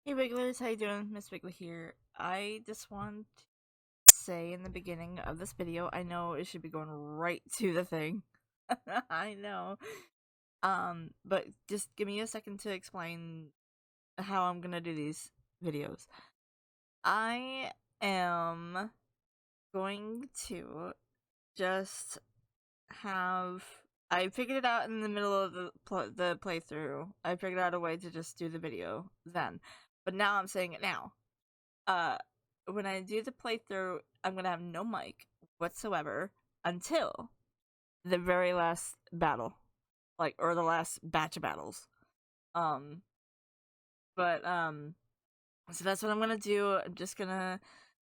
Hey Wigglers, how you doing? MsWiggly here. I just want to say in the beginning of this video, I know it should be going right to the thing. I know. But just give me a second to explain how I'm gonna do these videos. I am going to just have I figured it out in the middle of the playthrough. I figured out a way to just do the video then. But now I'm saying it now. When I do the playthrough, I'm gonna have no mic whatsoever until the very last battle, or the last batch of battles. Um, but so that's what I'm gonna do. I'm just gonna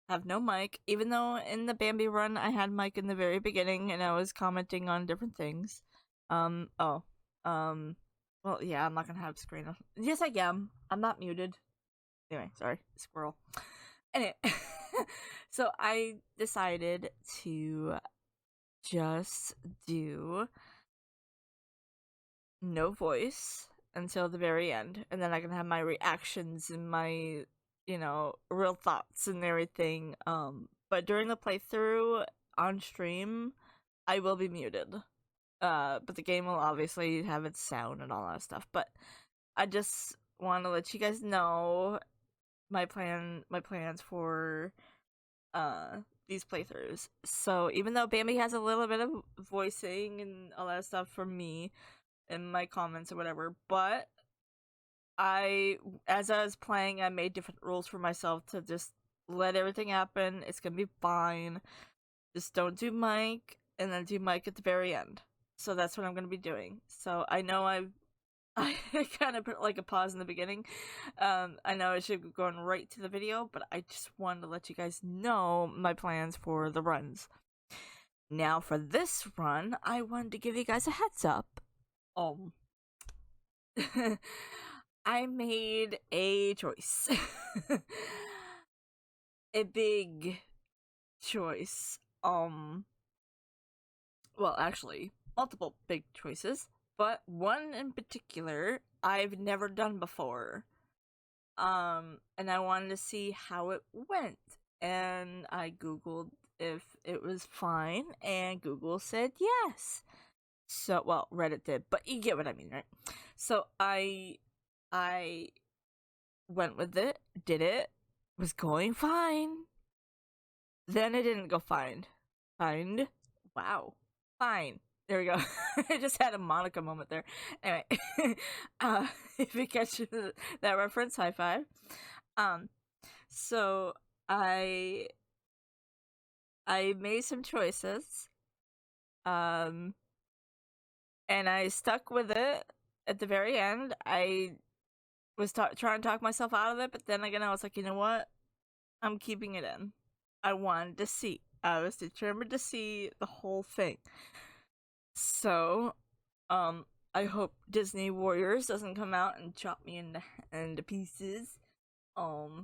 have no mic, even though in the Bambi run I had mic in the very beginning and I was commenting on different things. Oh, well, yeah, I'm not gonna have screen. Yes, I am. I'm not muted. Anyway, sorry, squirrel. Anyway, so I decided to just do no voice until the very end, and then I can have my reactions and my, real thoughts and everything. But during the playthrough on stream, I will be muted. But the game will obviously have its sound and all that stuff. But I just want to let you guys know my plans for these playthroughs. So even though Bambi has a little bit of voicing and all that stuff for me in my comments or whatever, but as I was playing, I made different rules for myself to just let everything happen. It's gonna be fine. Just don't do mic, and then do mic at the very end. So that's what I'm gonna be doing. So I know I kind of put like a pause in the beginning. I know I should be going right to the video, but I just wanted to let you guys know my plans for the runs. Now for this run, I wanted to give you guys a heads up. I made a choice. A big choice. Well, actually, multiple big choices, but one in particular I've never done before. And I wanted to see how it went. And I googled if it was fine, and Google said yes. So, well, Reddit did, but you get what I mean, right? So I went with it, did it, was going fine. Then it didn't go fine. Wow. Fine. There we go. I just had a Monica moment there. Anyway, if you catch that reference, high five. So I made some choices, and I stuck with it at the very end. I was trying to talk myself out of it, but then again, I was like, you know what? I'm keeping it in. I wanted to see. I was determined to see the whole thing. So, I hope Disney Warriors doesn't come out and chop me into pieces. But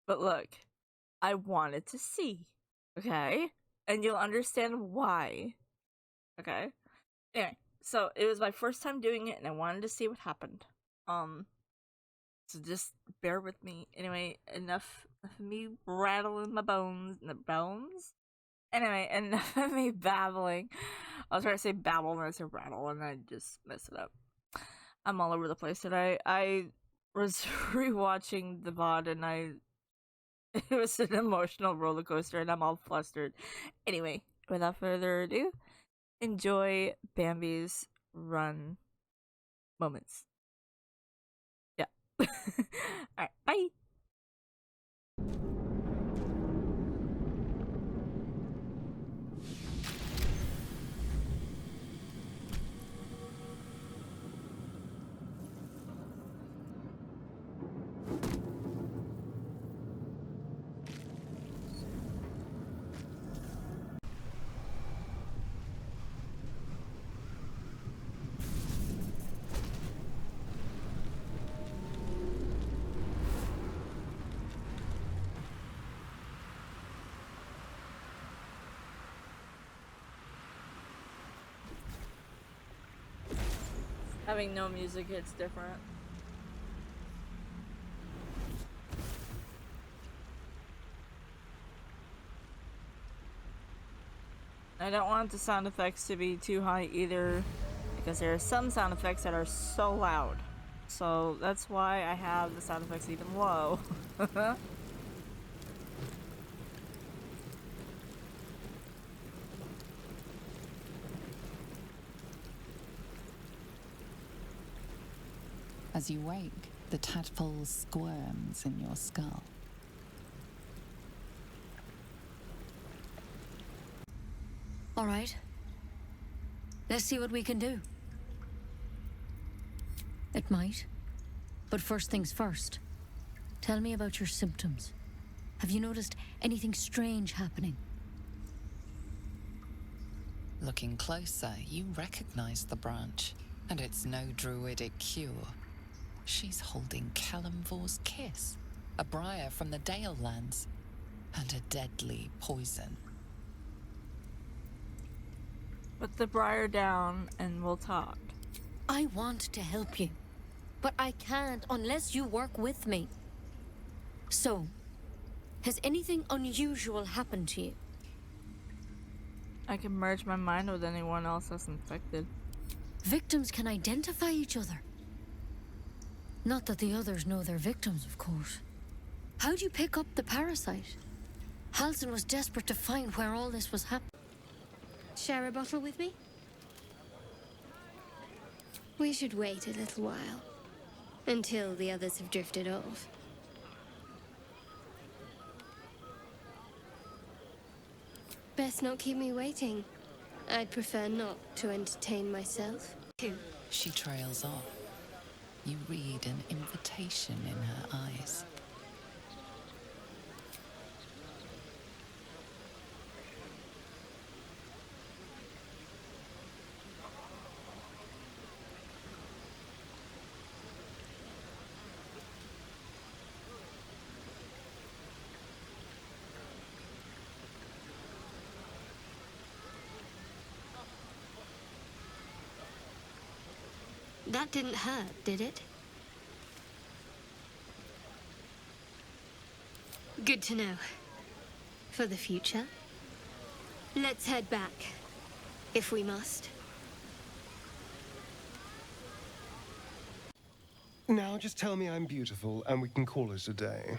look, I wanted to see, okay? And you'll understand why, okay? Anyway, so it was my first time doing it, and I wanted to see what happened. So just bear with me. Anyway, enough of me rattling my bones. Anyway, enough of me babbling. I was trying to say babble and I said rattle, and I just messed it up. I'm all over the place today. I was rewatching the VOD, and it was an emotional roller coaster, and I'm all flustered. Anyway, without further ado, enjoy Bambi's run moments. Yeah. Alright, bye! Having no music hits different. I don't want the sound effects to be too high either, because there are some sound effects that are so loud. So that's why I have the sound effects even low. As you wake, the tadpole squirms in your skull. All right. Let's see what we can do. It might. But first things first. Tell me about your symptoms. Have you noticed anything strange happening? Looking closer, you recognize the branch, and it's no druidic cure. She's holding Kalimvor's kiss, a briar from the Dale lands, and a deadly poison. Put the briar down and we'll talk. I want to help you, but I can't unless you work with me. So, has anything unusual happened to you? I can merge my mind with anyone else that's infected. Victims can identify each other. Not that the others know they're victims, of course. How'd you pick up the parasite? Halsin was desperate to find where all this was happening. Share a bottle with me? We should wait a little while, until the others have drifted off. Best not keep me waiting. I'd prefer not to entertain myself. She trails off. You read an invitation in her eyes. That didn't hurt, did it? Good to know. For the future. Let's head back, if we must. Now just tell me I'm beautiful and we can call it a day.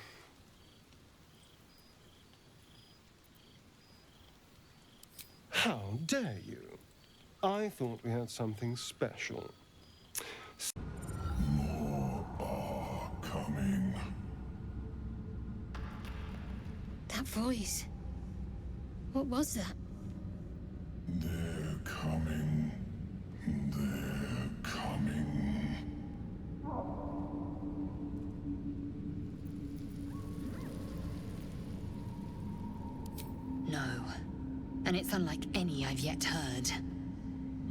How dare you? I thought we had something special. More are coming. That voice. What was that? They're coming. They're coming. No. And it's unlike any I've yet heard.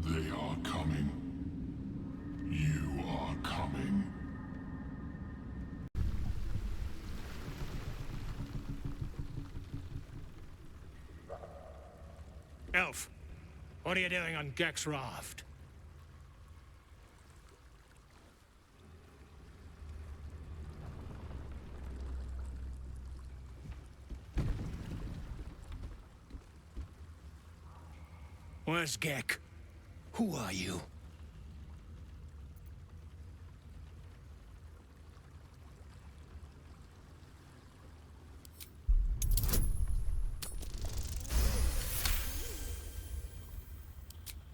They are coming. You are coming. Elf, what are you doing on Gek's raft? Where's Gek? Who are you?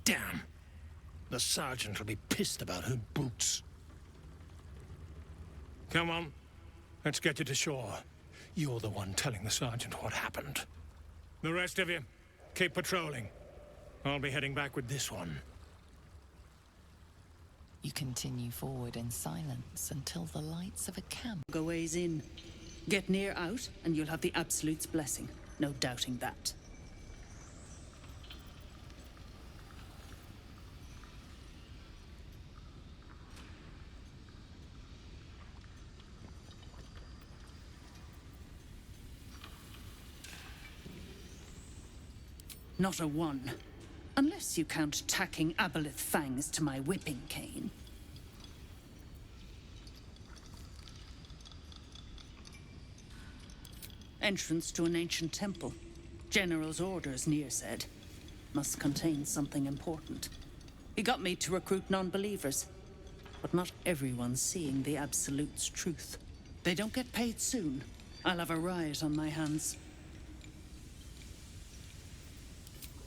Damn. The sergeant will be pissed about her boots. Come on. Let's get you to shore. You're the one telling the sergeant what happened. The rest of you, keep patrolling. I'll be heading back with this one. You continue forward in silence until the lights of a camp. Go ways in. Get near out, and you'll have the Absolute's blessing. No doubting that. Not a one. Unless you count tacking aboleth fangs to my whipping cane. Entrance to an ancient temple. General's orders, Near said. must contain something important. He got me to recruit non-believers. But not everyone's seeing the Absolute's truth. They don't get paid soon. I'll have a riot on my hands.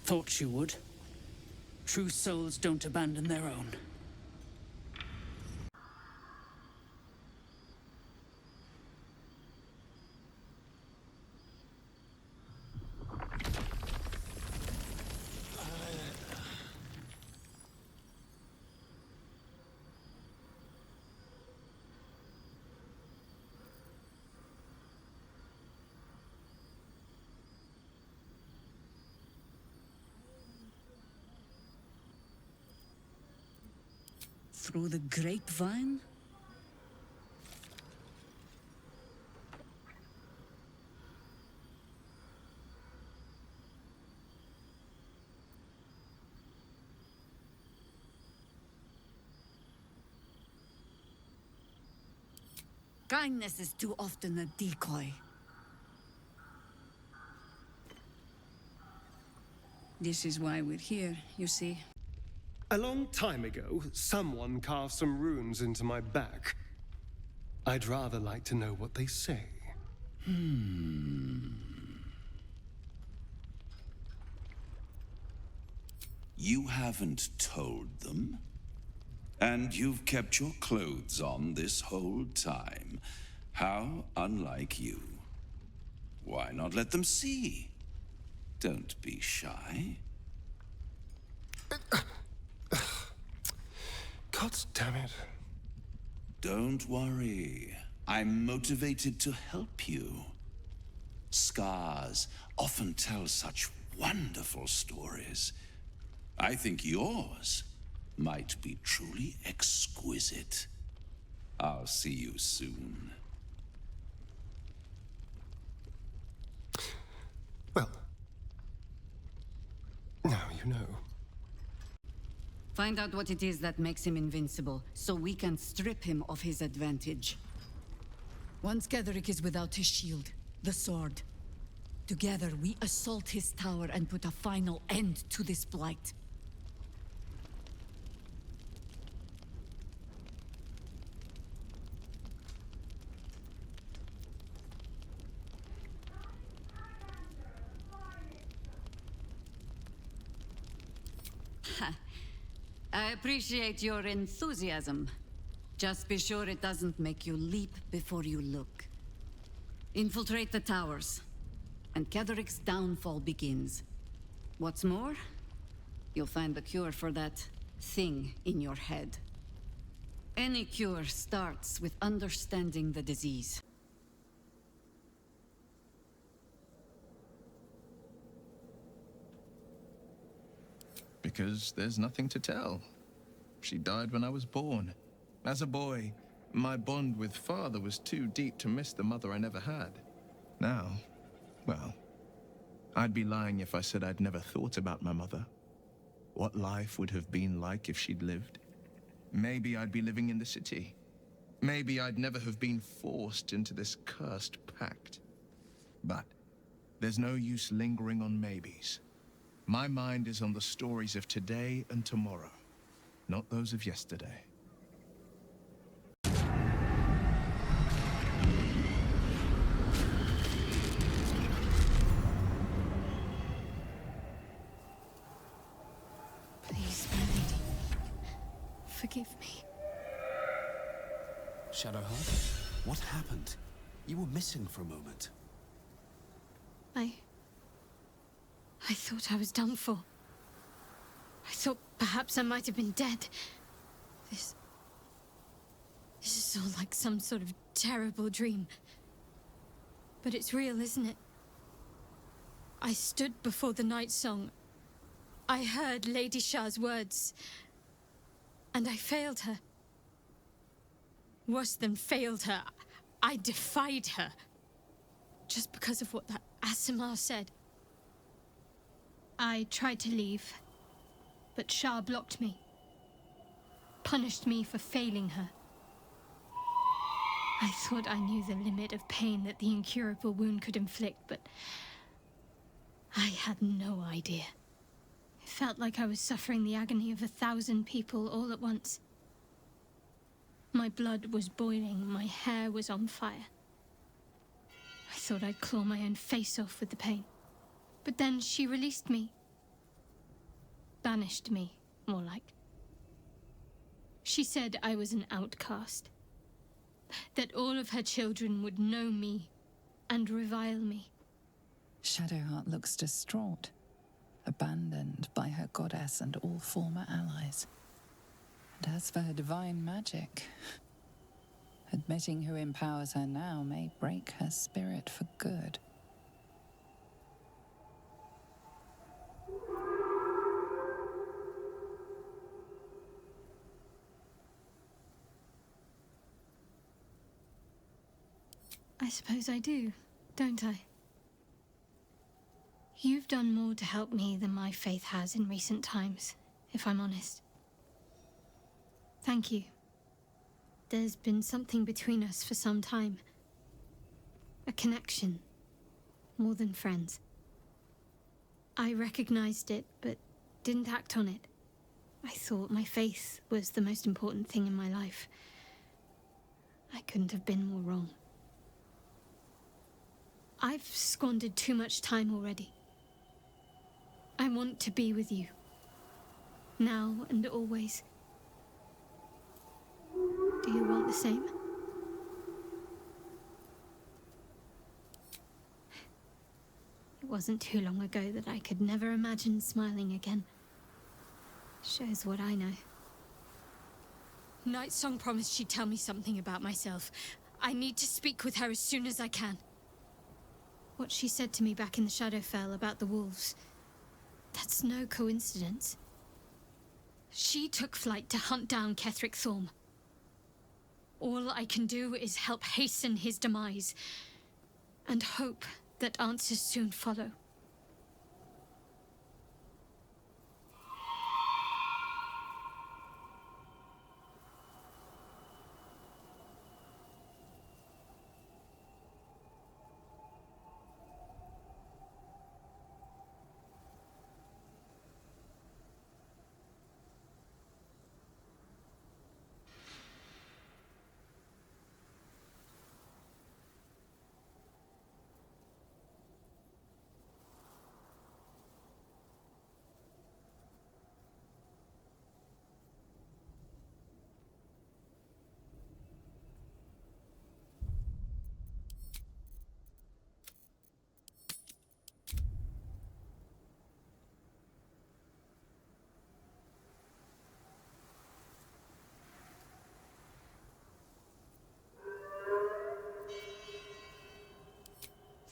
Thought you would. True souls don't abandon their own. Through the grapevine? Kindness is too often a decoy. This is why we're here, you see. A long time ago, someone carved some runes into my back. I'd rather like to know what they say. You haven't told them? And you've kept your clothes on this whole time. How unlike you. Why not let them see? Don't be shy. God damn it. Don't worry. I'm motivated to help you. Scars often tell such wonderful stories. I think yours might be truly exquisite. I'll see you soon. Well, now you know. Find out what it is that makes him invincible, so we can strip him of his advantage. Once Ketheric is without his shield, the sword. Together we assault his tower and put a final end to this blight. I appreciate your enthusiasm. Just be sure it doesn't make you leap before you look. Infiltrate the towers, and Ketheric's downfall begins. What's more, you'll find the cure for that thing in your head. Any cure starts with understanding the disease. Because there's nothing to tell. She died when I was born. As a boy, my bond with father was too deep to miss the mother I never had. Now, well, I'd be lying if I said I'd never thought about my mother. What life would have been like if she'd lived. Maybe I'd be living in the city. Maybe I'd never have been forced into this cursed pact. But there's no use lingering on maybes. My mind is on the stories of today and tomorrow, not those of yesterday. Please, my lady, forgive me. Shadowheart, what happened? You were missing for a moment. I thought I was done for. I thought perhaps I might have been dead. This is all like some sort of terrible dream. But it's real, isn't it? I stood before the night song. I heard Lady Shah's words. And I failed her. Worse than failed her, I defied her. Just because of what that Asimar said. I tried to leave, but Shah blocked me. Punished me for failing her. I thought I knew the limit of pain that the incurable wound could inflict, but I had no idea. It felt like I was suffering the agony of 1,000 people all at once. My blood was boiling, my hair was on fire. I thought I'd claw my own face off with the pain. But then she released me. Banished me, more like. She said I was an outcast. That all of her children would know me and revile me. Shadowheart looks distraught, abandoned by her goddess and all former allies. And as for her divine magic, admitting who empowers her now may break her spirit for good. I suppose I do, don't I? You've done more to help me than my faith has in recent times, if I'm honest. Thank you. There's been something between us for some time. A connection, more than friends. I recognized it, but didn't act on it. I thought my faith was the most important thing in my life. I couldn't have been more wrong. I've squandered too much time already. I want to be with you. Now and always. Do you want the same? It wasn't too long ago that I could never imagine smiling again. Shows what I know. Nightsong promised she'd tell me something about myself. I need to speak with her as soon as I can. What she said to me back in the Shadowfell about the wolves, that's no coincidence. She took flight to hunt down Ketheric Thorm. All I can do is help hasten his demise, and hope that answers soon follow.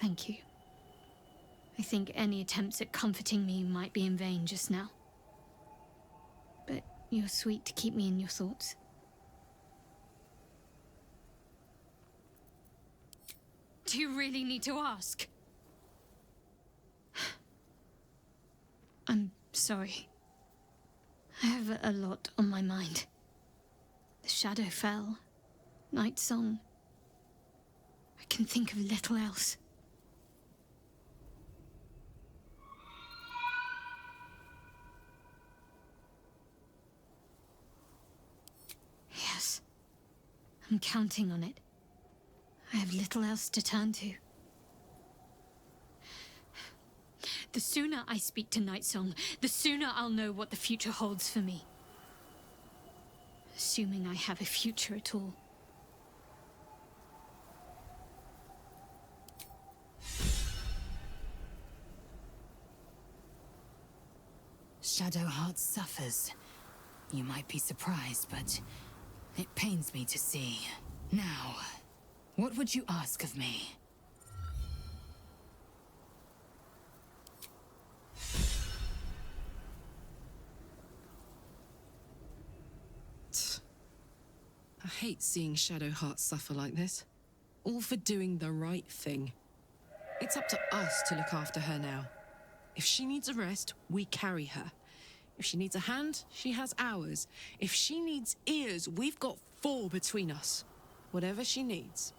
Thank you. I think any attempts at comforting me might be in vain just now. But you're sweet to keep me in your thoughts. Do you really need to ask? I'm sorry. I have a lot on my mind. The Shadowfell, Nightsong. I can think of little else. Yes. I'm counting on it. I have little else to turn to. The sooner I speak to Nightsong, the sooner I'll know what the future holds for me. Assuming I have a future at all. Shadowheart suffers. You might be surprised, but it pains me to see. Now, what would you ask of me? I hate seeing Shadowheart suffer like this. All for doing the right thing. It's up to us to look after her now. If she needs a rest, we carry her. If she needs a hand, she has ours. If she needs ears, we've got 4 between us. Whatever she needs.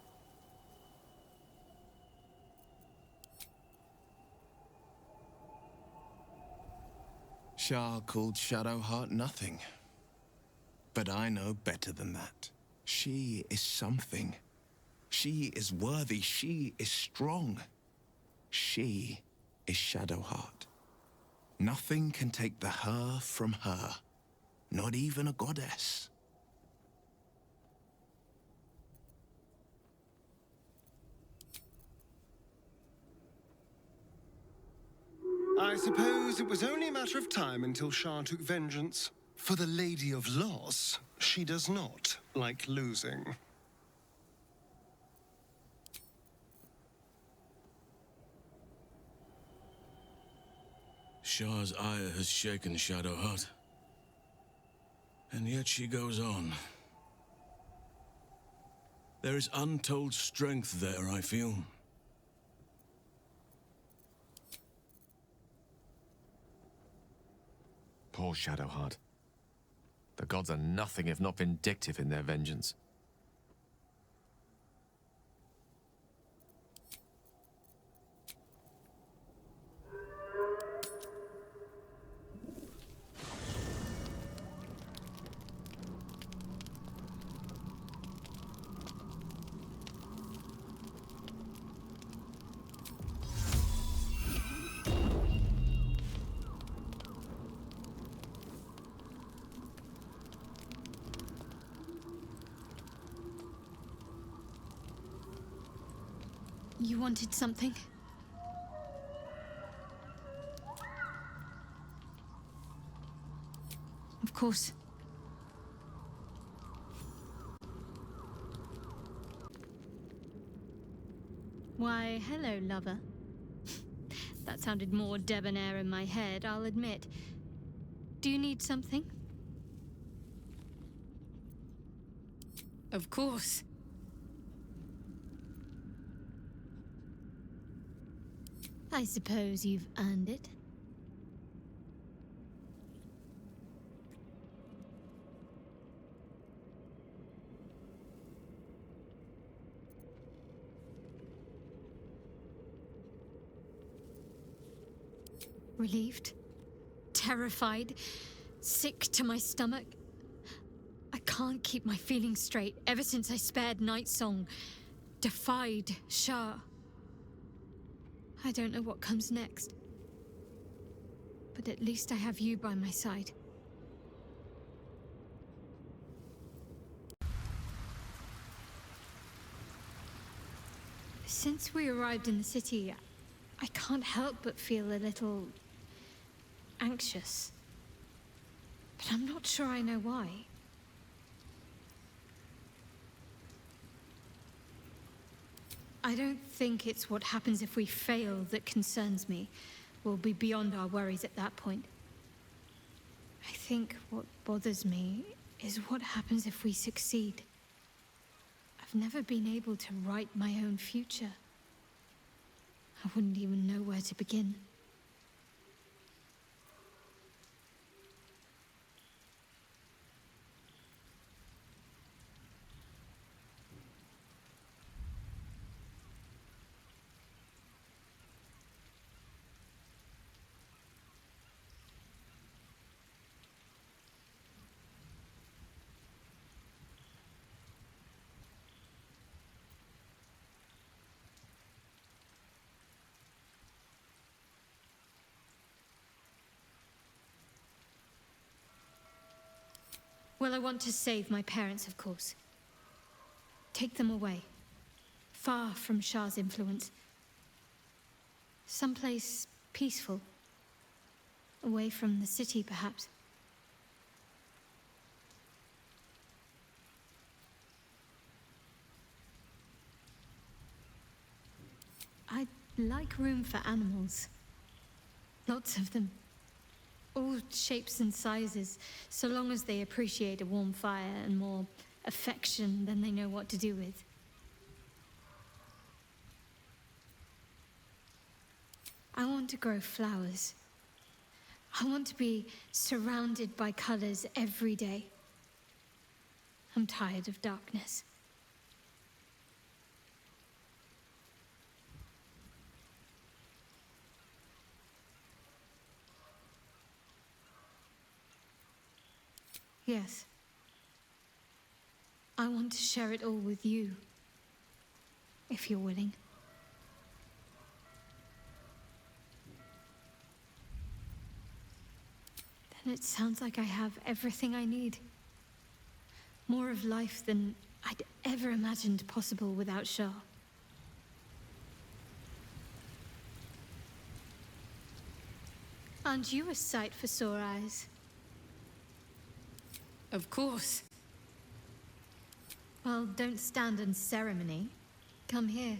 Shah called Shadowheart nothing. But I know better than that. She is something. She is worthy. She is strong. She is Shadowheart. Nothing can take the her from her. Not even a goddess. I suppose it was only a matter of time until Shah took vengeance. For the Lady of Loss, she does not like losing. Shah's ire has shaken Shadowheart. And yet she goes on. There is untold strength there, I feel. Poor Shadowheart. The gods are nothing if not vindictive in their vengeance. You wanted something? Of course. Why, hello, lover. That sounded more debonair in my head, I'll admit. Do you need something? Of course. I suppose you've earned it. Relieved, terrified, sick to my stomach. I can't keep my feelings straight ever since I spared Night Song, defied Shah. I don't know what comes next. But at least I have you by my side. Since we arrived in the city, I can't help but feel a little anxious. But I'm not sure I know why. I don't think it's what happens if we fail that concerns me. We'll be beyond our worries at that point. I think what bothers me is what happens if we succeed. I've never been able to write my own future. I wouldn't even know where to begin. Well, I want to save my parents, of course. Take them away. Far from Shah's influence. Someplace peaceful. Away from the city, perhaps. I'd like room for animals. Lots of them. All shapes and sizes, so long as they appreciate a warm fire and more affection than they know what to do with. I want to grow flowers. I want to be surrounded by colors every day. I'm tired of darkness. Yes. I want to share it all with you, if you're willing. Then it sounds like I have everything I need. More of life than I'd ever imagined possible without Shah. Aren't you a sight for sore eyes? Of course. Well, don't stand in ceremony. Come here.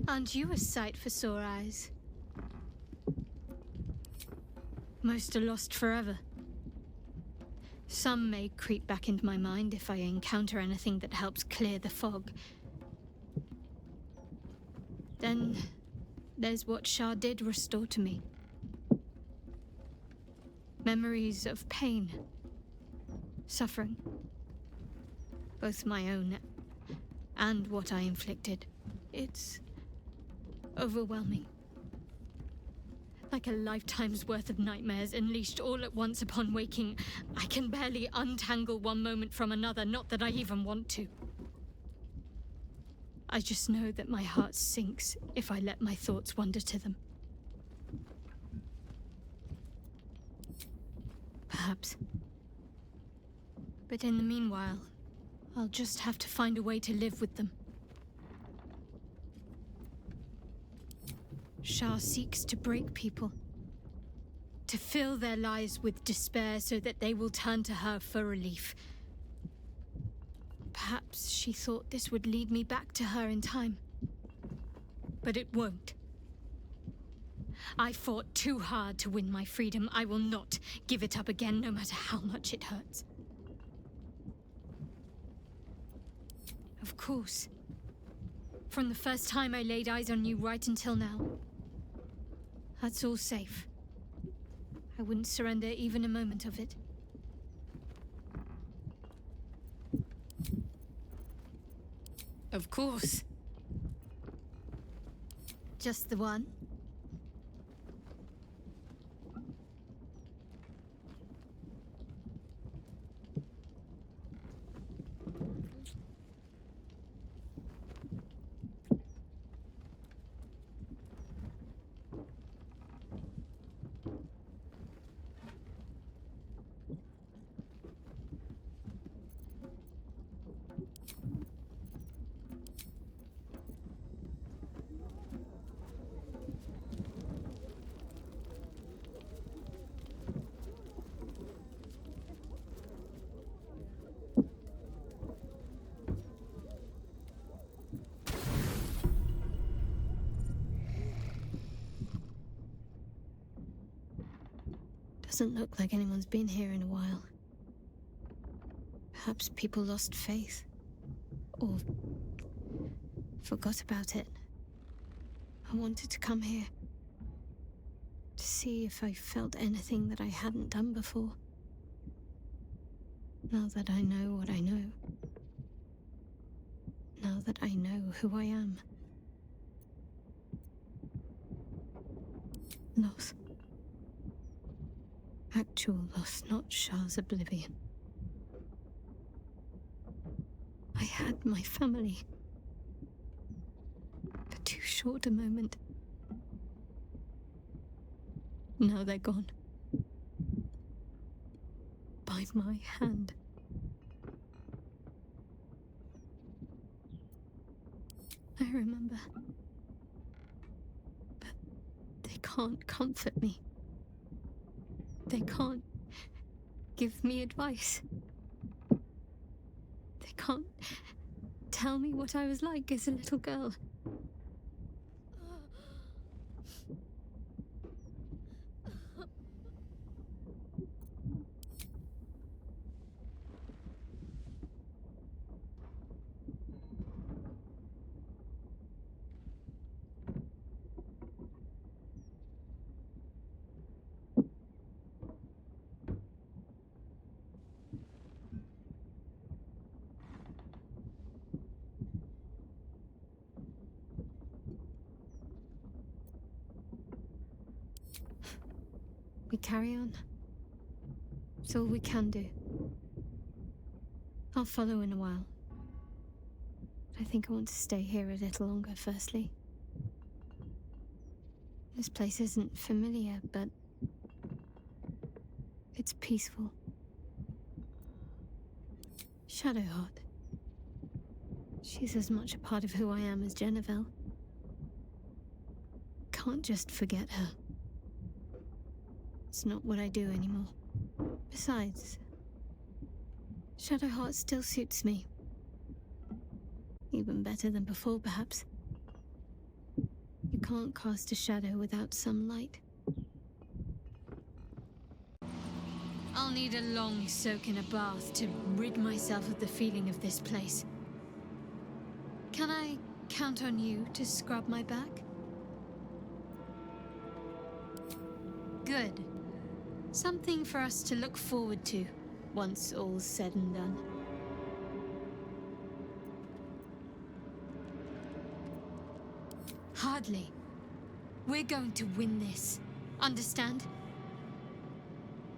Aren't you a sight for sore eyes? Most are lost forever. Some may creep back into my mind if I encounter anything that helps clear the fog. Then there's what Shah did restore to me. Memories of pain, suffering, both my own and what I inflicted. It's overwhelming. Like a lifetime's worth of nightmares unleashed all at once upon waking. I can barely untangle one moment from another, not that I even want to. I just know that my heart sinks if I let my thoughts wander to them. Perhaps. But in the meanwhile, I'll just have to find a way to live with them. Shah seeks to break people, to fill their lives with despair so that they will turn to her for relief. Perhaps she thought this would lead me back to her in time. But it won't. I fought too hard to win my freedom. I will not give it up again, no matter how much it hurts. Of course. From the first time I laid eyes on you right until now. That's all safe. I wouldn't surrender even a moment of it. Of course. Just the one? Doesn't look like anyone's been here in a while. Perhaps people lost faith. Or forgot about it. I wanted to come here. To see if I felt anything that I hadn't done before. Now that I know what I know. Now that I know who I am. Loss. Actual loss, not Shah's oblivion. I had my family. For too short a moment. Now they're gone. By my hand. I remember. But they can't comfort me. They can't give me advice. They can't tell me what I was like as a little girl. We carry on. It's all we can do. I'll follow in a while. I think I want to stay here a little longer, firstly. This place isn't familiar, but it's peaceful. Shadowheart. She's as much a part of who I am as Jennifer. Can't just forget her. It's not what I do anymore. Besides, Shadowheart still suits me. Even better than before, perhaps. You can't cast a shadow without some light. I'll need a long soak in a bath to rid myself of the feeling of this place. Can I count on you to scrub my back? Good. Something for us to look forward to once all's said and done. Hardly. We're going to win this. Understand?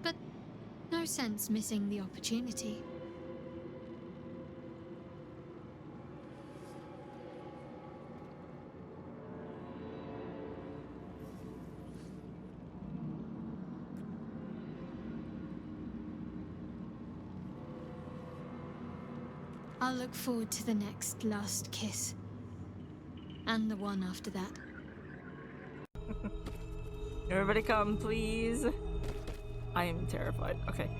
But no sense missing the opportunity. I'll look forward to the next last kiss. And the one after that. Everybody come, please. I am terrified. Okay.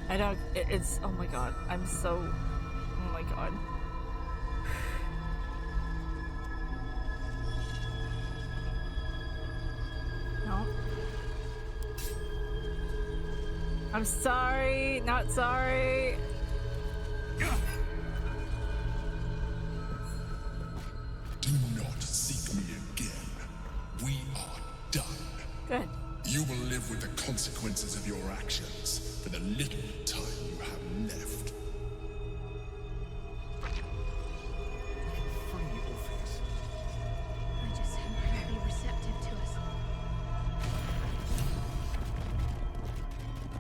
I don't, it's, oh my god, I'm so, oh my god. No. I'm sorry, not sorry. Do not seek me again. We are done. Good. You will live with the consequences of your actions for the little time you have left. I just hope they'll be receptive to us.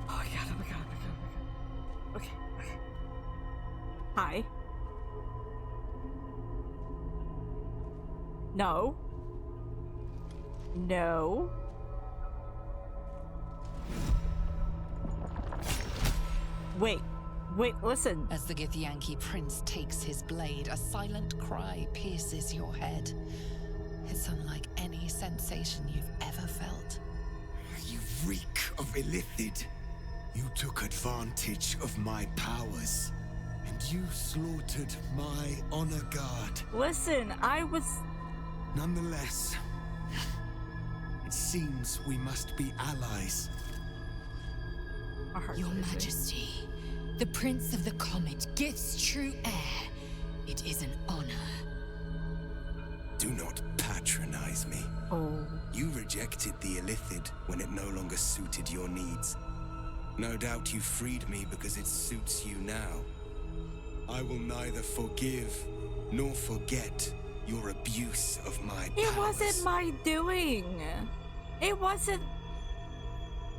Oh my god, oh my god, oh my god, oh my god. Okay, okay. Hi. No. No. Wait, listen. As the Githyanki prince takes his blade, a silent cry pierces your head. It's unlike any sensation you've ever felt. You reek of Illithid. You took advantage of my powers. And you slaughtered my honor guard. Listen, I was... Nonetheless, it seems we must be allies. Your Majesty, the Prince of the Comet, Gith's true heir. It is an honor. Do not patronize me. Oh. You rejected the Illithid when it no longer suited your needs. No doubt you freed me because it suits you now. I will neither forgive nor forget your abuse of my powers. It wasn't my doing. It wasn't...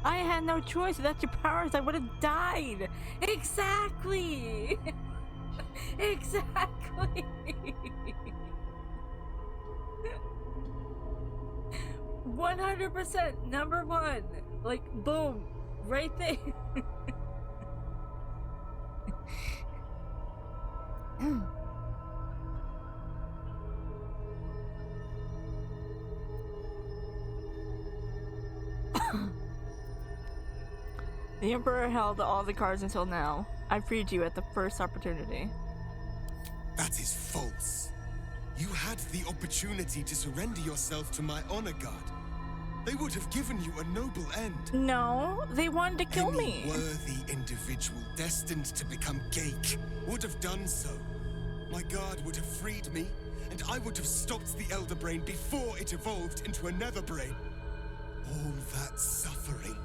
I had no choice. Without your powers, I would have died. Exactly. Exactly. 100% number one. Like, boom. Right there. The Emperor held all the cards until now. I freed you at the first opportunity. That is false. You had the opportunity to surrender yourself to my honor guard. They would have given you a noble end. No, they wanted to kill Any me. worthy individual destined to become Geik would have done so. My guard would have freed me, and I would have stopped the Elder Brain before it evolved into a Nether Brain. All that suffering,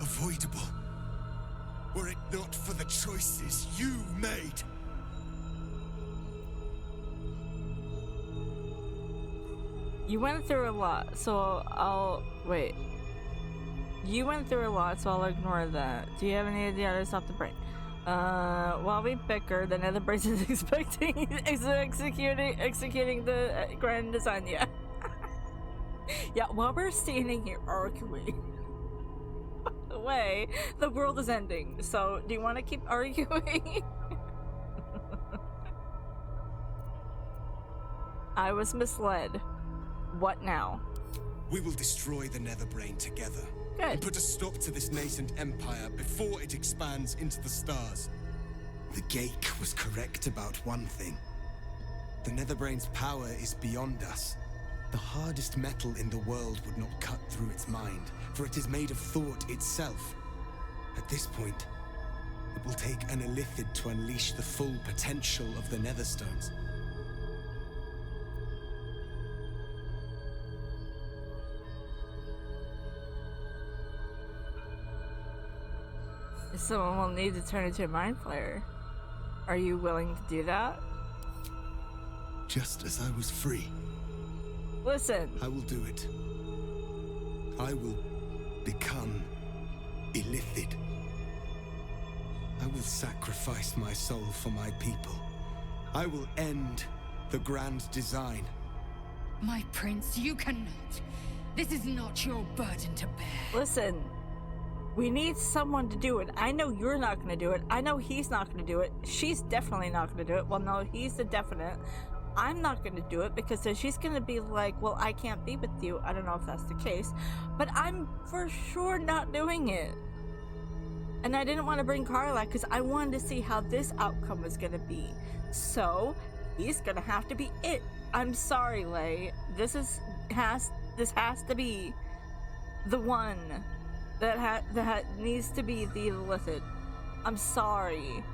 avoidable, were it not for the choices you made. You went through a lot, so I'll... Wait. You went through a lot, so I'll ignore that. Do you have any idea how to stop the brain? While we bicker, the Nether Brain is executing the grand design, yeah. Yeah, while we're standing here arguing, by the way, the world is ending, so do you want to keep arguing? I was misled. What now? We will destroy the Nether Brain together. Good. And put a stop to this nascent empire before it expands into the stars. The Geik was correct about one thing. The Netherbrain's power is beyond us. The hardest metal in the world would not cut through its mind, for it is made of thought itself. At this point, it will take an Illithid to unleash the full potential of the Netherstones. Someone will need to turn into a mind flayer. Are you willing to do that? Just as I was free. Listen. I will do it. I will become Illithid. I will sacrifice my soul for my people. I will end the grand design. My prince, you cannot. This is not your burden to bear. Listen. We need someone to do it. I know you're not going to do it. I know he's not going to do it. She's definitely not going to do it. Well, no, he's the definite. I'm not going to do it because then she's going to be like, well, I can't be with you. I don't know if that's the case. But I'm for sure not doing it. And I didn't want to bring Carla because I wanted to see how this outcome was going to be. So, he's going to have to be it. I'm sorry, Lay. This has to be the one. That needs to be the Illithid. I'm sorry.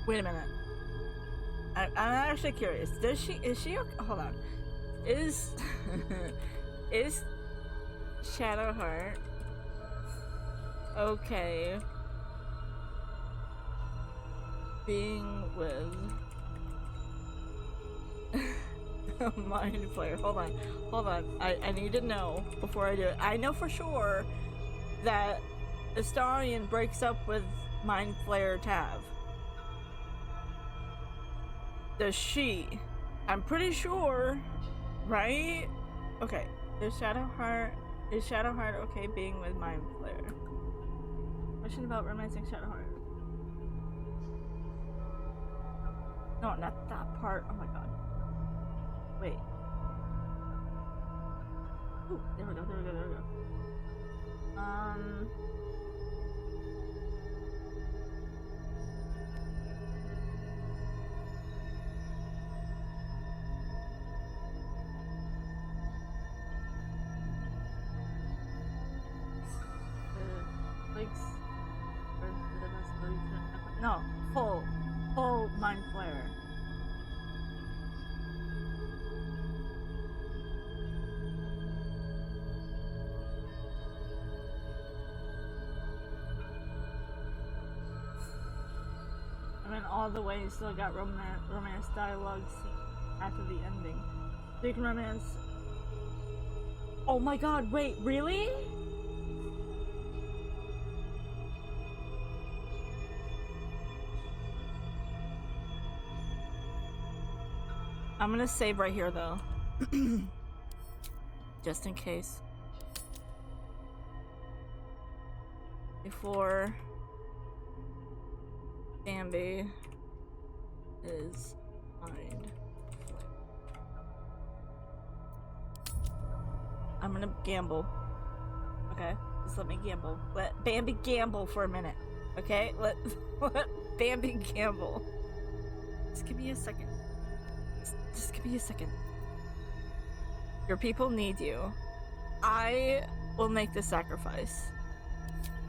Wait a minute. I'm actually curious. Is she okay? Hold on. Is Shadowheart okay being with mind flayer? Hold on. I need to know before I do it. I know for sure that Astarion breaks up with mind flayer Tav. Does she? I'm pretty sure, right? Okay. Is Shadowheart okay being with mind flayer? Question about romancing Shadowheart. No, not that part. Oh my god. Wait. Ooh, there we go. No, full mind flayer. I mean, all the way, you still got romance dialogue after the ending. So you can romance. Oh my god, wait, really? I'm gonna save right here though. Just in case. Before Bambi is mind. I'm gonna gamble. Okay, just let me gamble. Let Bambi gamble for a minute. Okay, let Bambi gamble. Just give me a second. Just give me a second. Your people need you. I will make the sacrifice.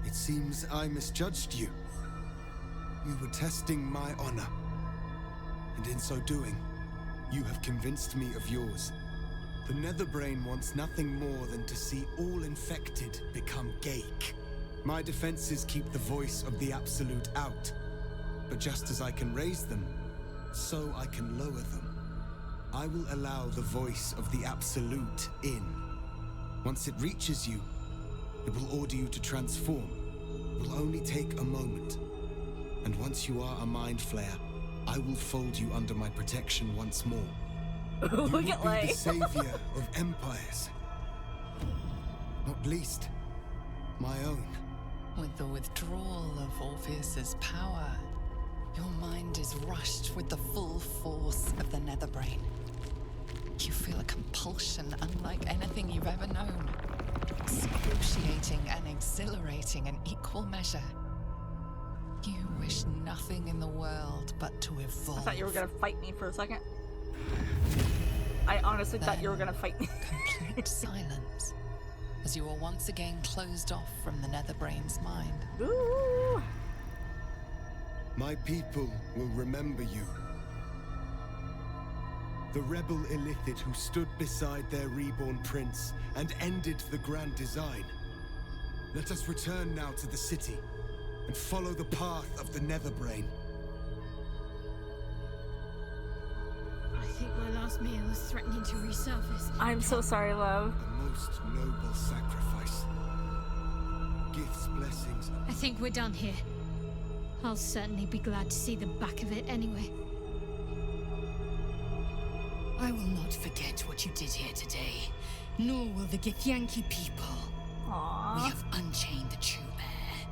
It seems I misjudged you. You were testing my honor. And in so doing, you have convinced me of yours. The Netherbrain wants nothing more than to see all infected become Gaik. My defenses keep the voice of the Absolute out. But just as I can raise them, so I can lower them. I will allow the voice of the Absolute in. Once it reaches you, it will order you to transform. It will only take a moment. And once you are a Mind Flayer, I will fold you under my protection once more. You will be the savior of empires. Not least, my own. With the withdrawal of Orpheus's power, your mind is rushed with the full force of the Netherbrain. You feel a compulsion unlike anything you've ever known. Excruciating and exhilarating in equal measure. You wish nothing in the world but to evolve. I thought you were gonna fight me for a second. I honestly thought you were gonna fight me. Complete silence, as you are once again closed off from the Netherbrain's mind. Ooh. My people will remember you. The rebel Illithid who stood beside their reborn prince and ended the grand design. Let us return now to the city and follow the path of the Netherbrain. I think my last meal is threatening to resurface. I'm so sorry, love. A most noble sacrifice. Gifts, blessings. I think we're done here. I'll certainly be glad to see the back of it anyway. I will not forget what you did here today, nor will the Githyanki people. Aww. We have unchained the true heir.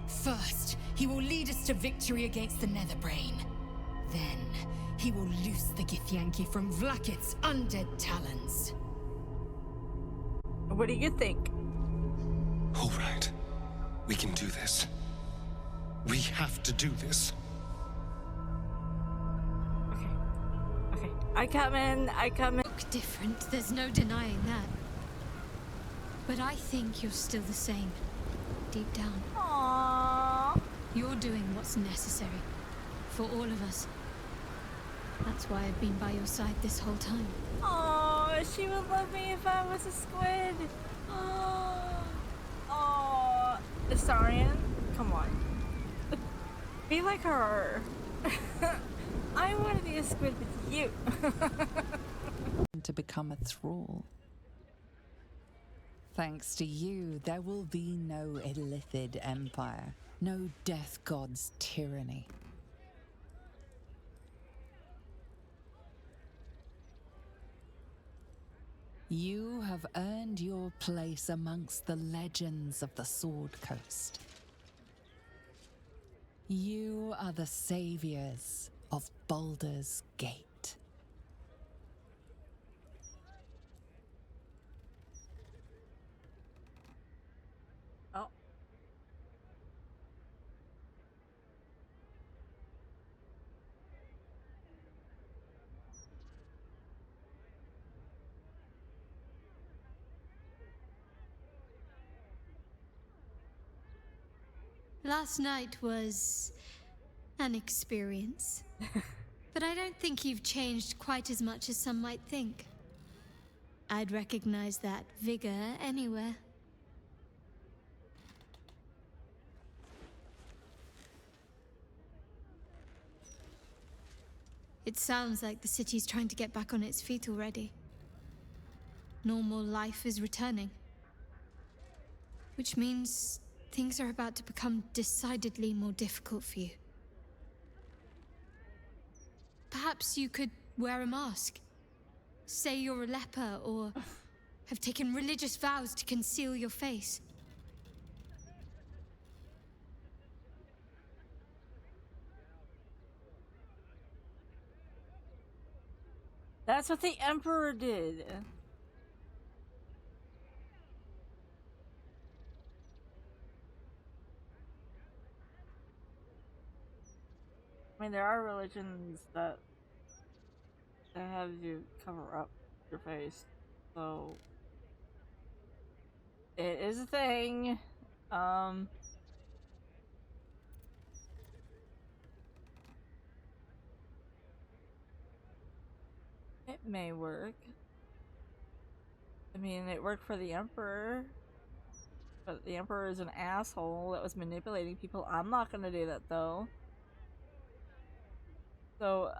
First, he will lead us to victory against the Netherbrain. Then, he will loose the Githyanki from Vlakit's undead talons. What do you think? All right. We can do this. We have to do this. Okay. I come in. Look different, there's no denying that. But I think you're still the same, deep down. Aww. You're doing what's necessary, for all of us. That's why I've been by your side this whole time. Oh, she would love me if I was a squid. Oh, Astarion, come on. Be like her. I want to be a squid with you. To become a thrall. Thanks to you, there will be no Illithid empire, no death god's tyranny. You have earned your place amongst the legends of the Sword Coast. You are the saviors of Baldur's Gate. Oh. Last night was an experience. But I don't think you've changed quite as much as some might think. I'd recognize that vigor anywhere. It sounds like the city's trying to get back on its feet already. Normal life is returning. Which means things are about to become decidedly more difficult for you. Perhaps you could wear a mask. Say you're a leper, or have taken religious vows to conceal your face. That's what the Emperor did. I mean, there are religions that have you cover up your face, so it is a thing. may work. I mean, it worked for the Emperor. But the Emperor is an asshole that was manipulating people. I'm not gonna do that, though. So,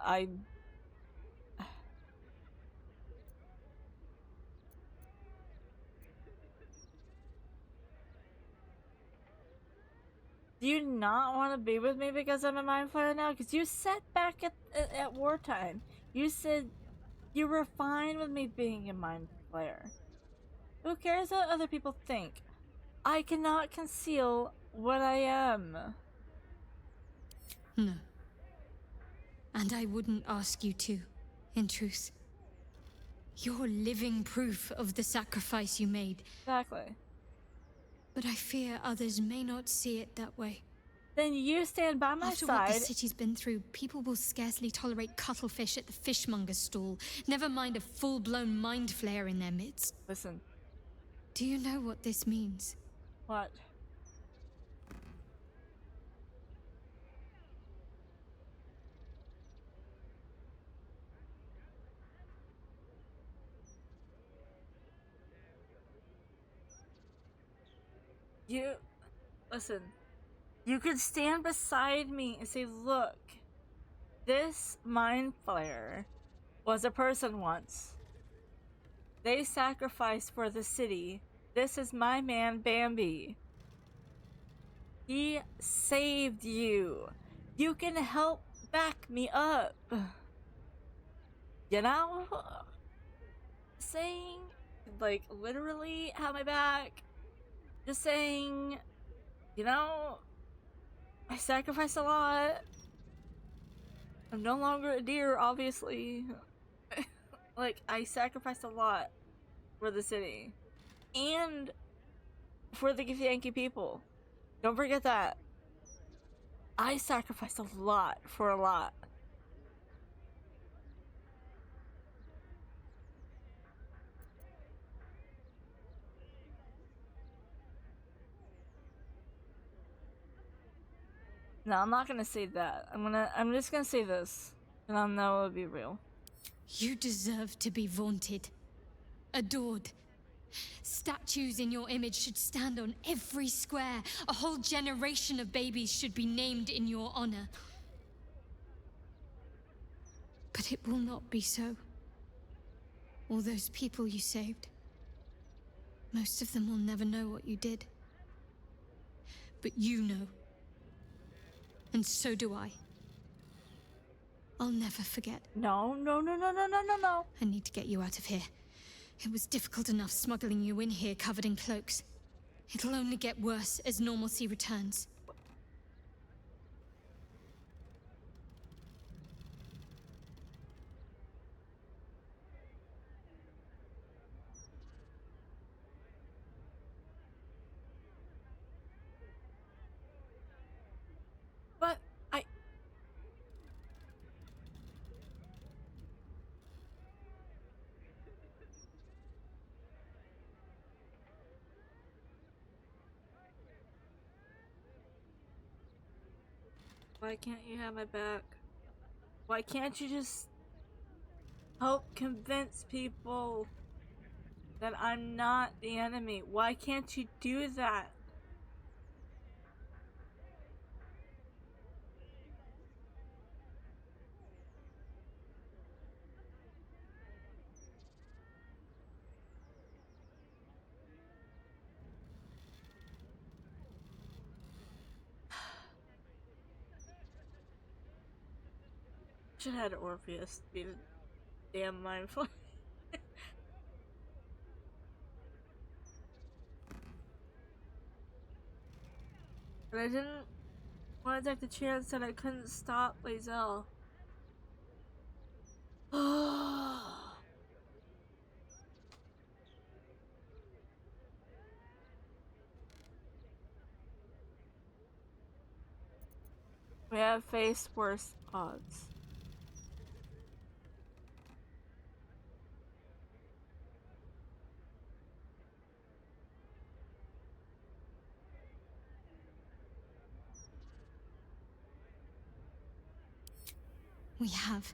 do you not want to be with me because I'm a Mind Flayer now? Because you said back at wartime, you said you were fine with me being a Mind Flayer. Who cares what other people think? I cannot conceal what I am. No. And I wouldn't ask you to, in truth. You're living proof of the sacrifice you made. Exactly. But I fear others may not see it that way. Then you stand by my After side. what the city's been through, people will scarcely tolerate cuttlefish at the fishmonger's stall, never mind a full-blown mind flayer in their midst. Listen. Do you know what this means? What? Listen, you could stand beside me and say, look, this Mind Flayer was a person once. They sacrificed for the city. This is my man, Bambi. He saved you. You can help back me up. You know? Saying, like, literally have my back. Just saying, you know, I sacrificed a lot. I'm no longer a deer, obviously. Like, I sacrificed a lot for the city. And for the Githyanki people. Don't forget that. I sacrificed a lot for a lot. No, I'm not gonna say that. I'm just gonna say this. And I'll know it'll be real. You deserve to be vaunted. Adored. Statues in your image should stand on every square. A whole generation of babies should be named in your honor. But it will not be so. All those people you saved, most of them will never know what you did. But you know. And so do I. I'll never forget. No. I need to get you out of here. It was difficult enough smuggling you in here covered in cloaks. It'll only get worse as normalcy returns. But why can't you have my back? Why can't you just help convince people that I'm not the enemy? Why can't you do that? Should have had Orpheus be the damn mindful. But I didn't want to take the chance that I couldn't stop Lae'zel. We have faced worse odds. We have.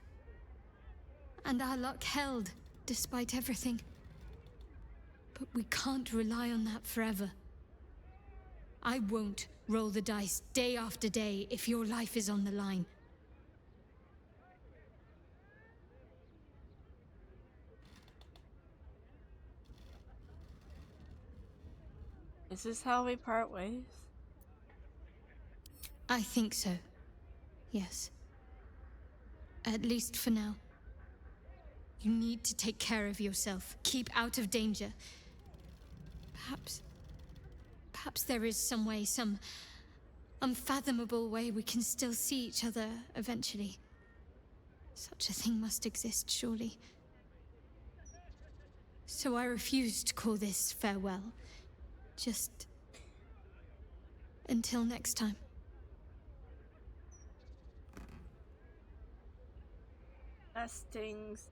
And our luck held, despite everything. But we can't rely on that forever. I won't roll the dice day after day if your life is on the line. Is this how we part ways? I think so. Yes. At least for now. You need to take care of yourself. Keep out of danger. Perhaps there is some way, some unfathomable way we can still see each other eventually. Such a thing must exist, surely. So I refuse to call this farewell. Just until next time. That stings.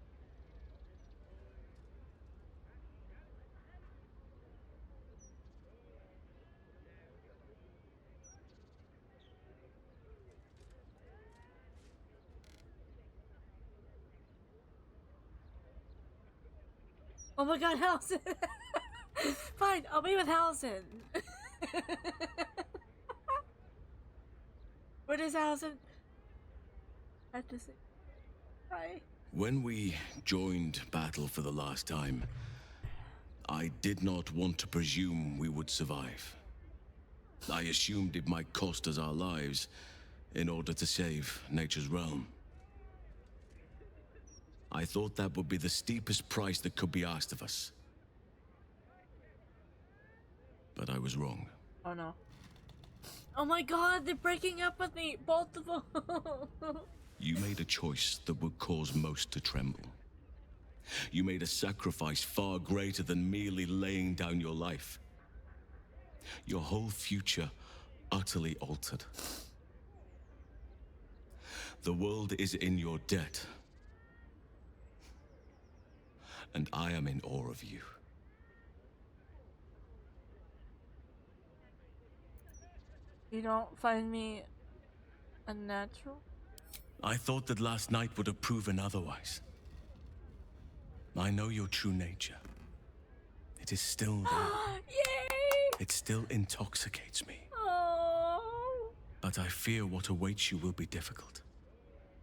Oh my god, Halson! Fine, I'll be with Halson. What is Halson? I have to say hi. When we joined battle for the last time, I did not want to presume we would survive. I assumed it might cost us our lives in order to save nature's realm. I thought that would be the steepest price that could be asked of us. But I was wrong. Oh no. Oh my god, they're breaking up with me, both of them. You made a choice that would cause most to tremble. You made a sacrifice far greater than merely laying down your life. Your whole future utterly altered. The world is in your debt. And I am in awe of you. You don't find me unnatural? I thought that last night would have proven otherwise. I know your true nature. It is still there. Yay! It still intoxicates me. Oh. But I fear what awaits you will be difficult.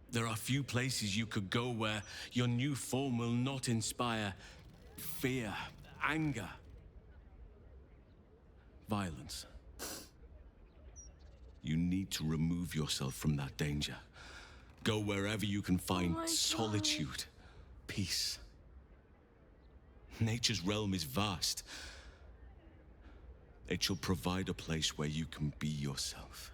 There are few places you could go where your new form will not inspire fear, anger, violence. You need to remove yourself from that danger. Go wherever you can find solitude, peace. Nature's realm is vast. It shall provide a place where you can be yourself.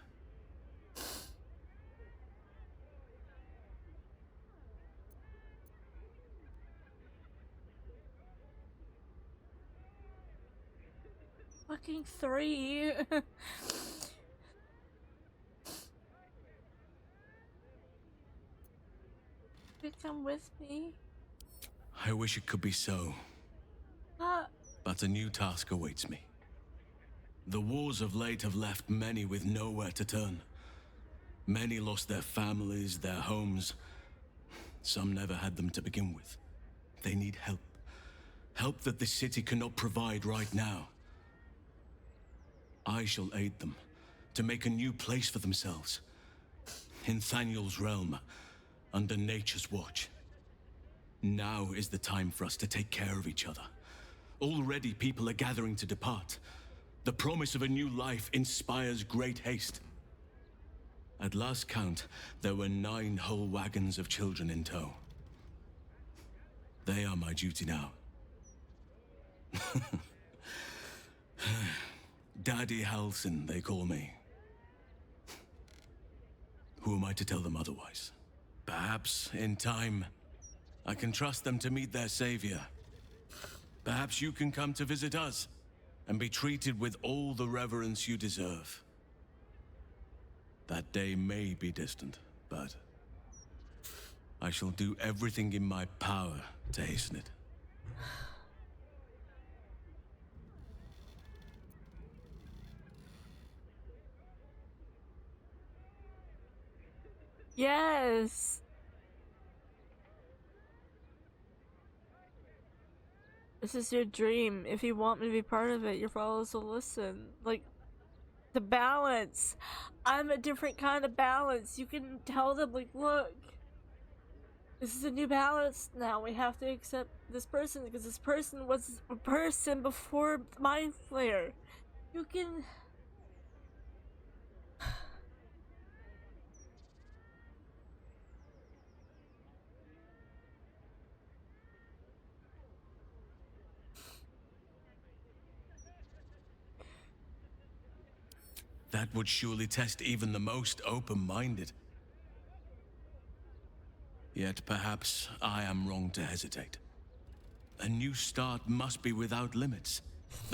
Fucking 3. You come with me. I wish it could be so. But a new task awaits me. The wars of late have left many with nowhere to turn. Many lost their families, their homes. Some never had them to begin with. They need help. Help that this city cannot provide right now. I shall aid them to make a new place for themselves. In Thaniel's realm, under nature's watch. Now is the time for us to take care of each other. Already people are gathering to depart. The promise of a new life inspires great haste. At last count, there were 9 whole wagons of children in tow. They are my duty now. Daddy Halsin, they call me. Who am I to tell them otherwise? Perhaps, in time, I can trust them to meet their savior. Perhaps you can come to visit us and be treated with all the reverence you deserve. That day may be distant, but I shall do everything in my power to hasten it. Yes. This is your dream. If you want me to be part of it, your followers will listen. Like, the balance. I'm a different kind of balance. You can tell them, like, look, this is a new balance now. We have to accept this person because this person was a person before Mind Flayer. You can... That would surely test even the most open-minded. Yet perhaps I am wrong to hesitate. A new start must be without limits.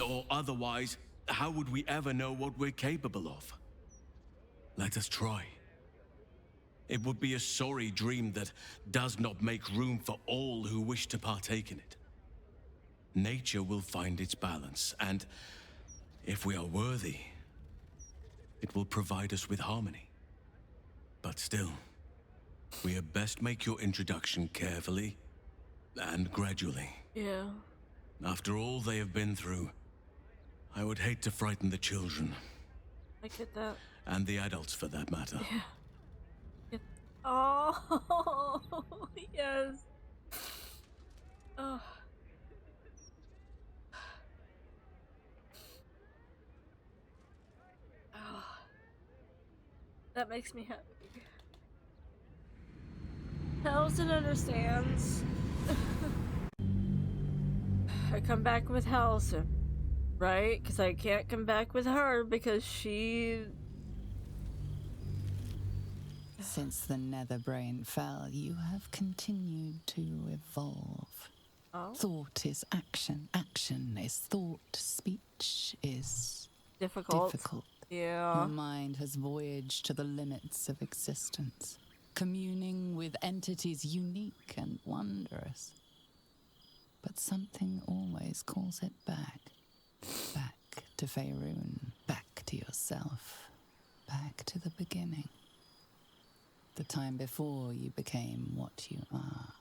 Or otherwise, how would we ever know what we're capable of? Let us try. It would be a sorry dream that does not make room for all who wish to partake in it. Nature will find its balance, and if we are worthy, it will provide us with harmony. But still, we had best make your introduction carefully and gradually. Yeah. After all they have been through, I would hate to frighten the children. I get that. And the adults, for that matter. Yeah. Oh, yes. Oh. Oh. That makes me happy. Halcyon understands. I come back with Halcyon, right? Because I can't come back with her because she... Since the Netherbrain fell, you have continued to evolve. Oh. Thought is action. Action is thought. Speech is difficult. Yeah. Your mind has voyaged to the limits of existence, communing with entities unique and wondrous. But something always calls it back. Back to Faerun. Back to yourself. Back to the beginning. The time before you became what you are.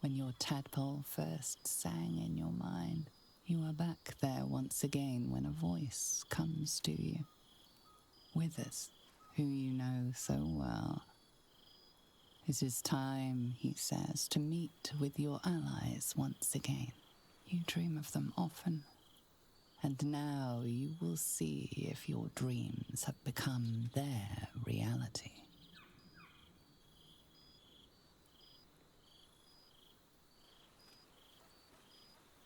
When your tadpole first sang in your mind, you are back there once again when a voice comes to you. Withers, who you know so well. It is time, he says, to meet with your allies once again. You dream of them often. And now you will see if your dreams have become their reality.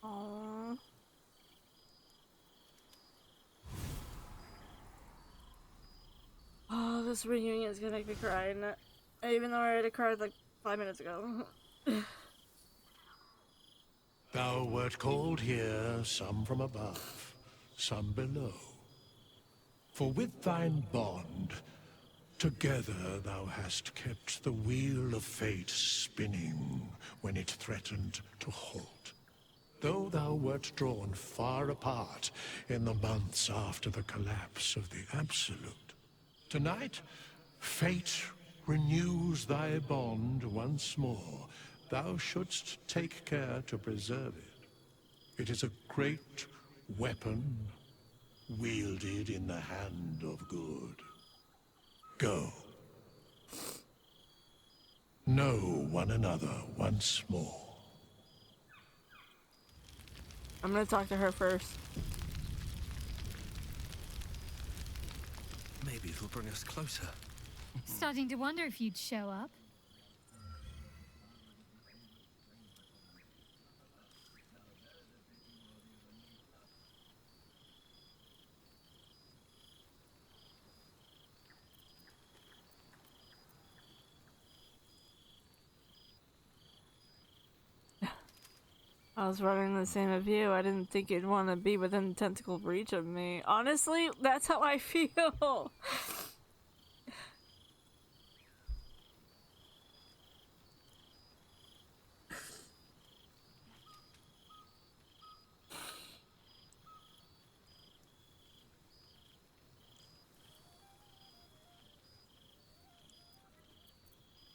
Aww. Oh, this reunion is gonna make me cry, even though I already cried like 5 minutes ago. Thou wert called here, some from above, some below. For with thine bond, together thou hast kept the wheel of fate spinning when it threatened to halt. Though thou wert drawn far apart in the months after the collapse of the Absolute, tonight, fate renews thy bond once more. Thou shouldst take care to preserve it. It is a great weapon wielded in the hand of good. Go. Know one another once more. I'm gonna talk to her first. Maybe it'll bring us closer. Starting to wonder if you'd show up. I was running the same of you. I didn't think you'd want to be within tentacle reach of me. Honestly, that's how I feel.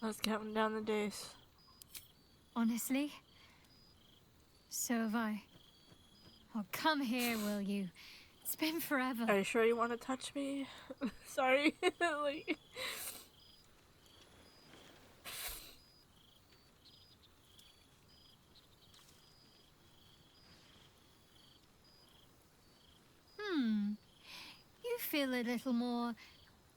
I was counting down the days. Honestly, so have I. Oh, come here, will you? It's been forever. Are you sure you want to touch me? Sorry. Like... You feel a little more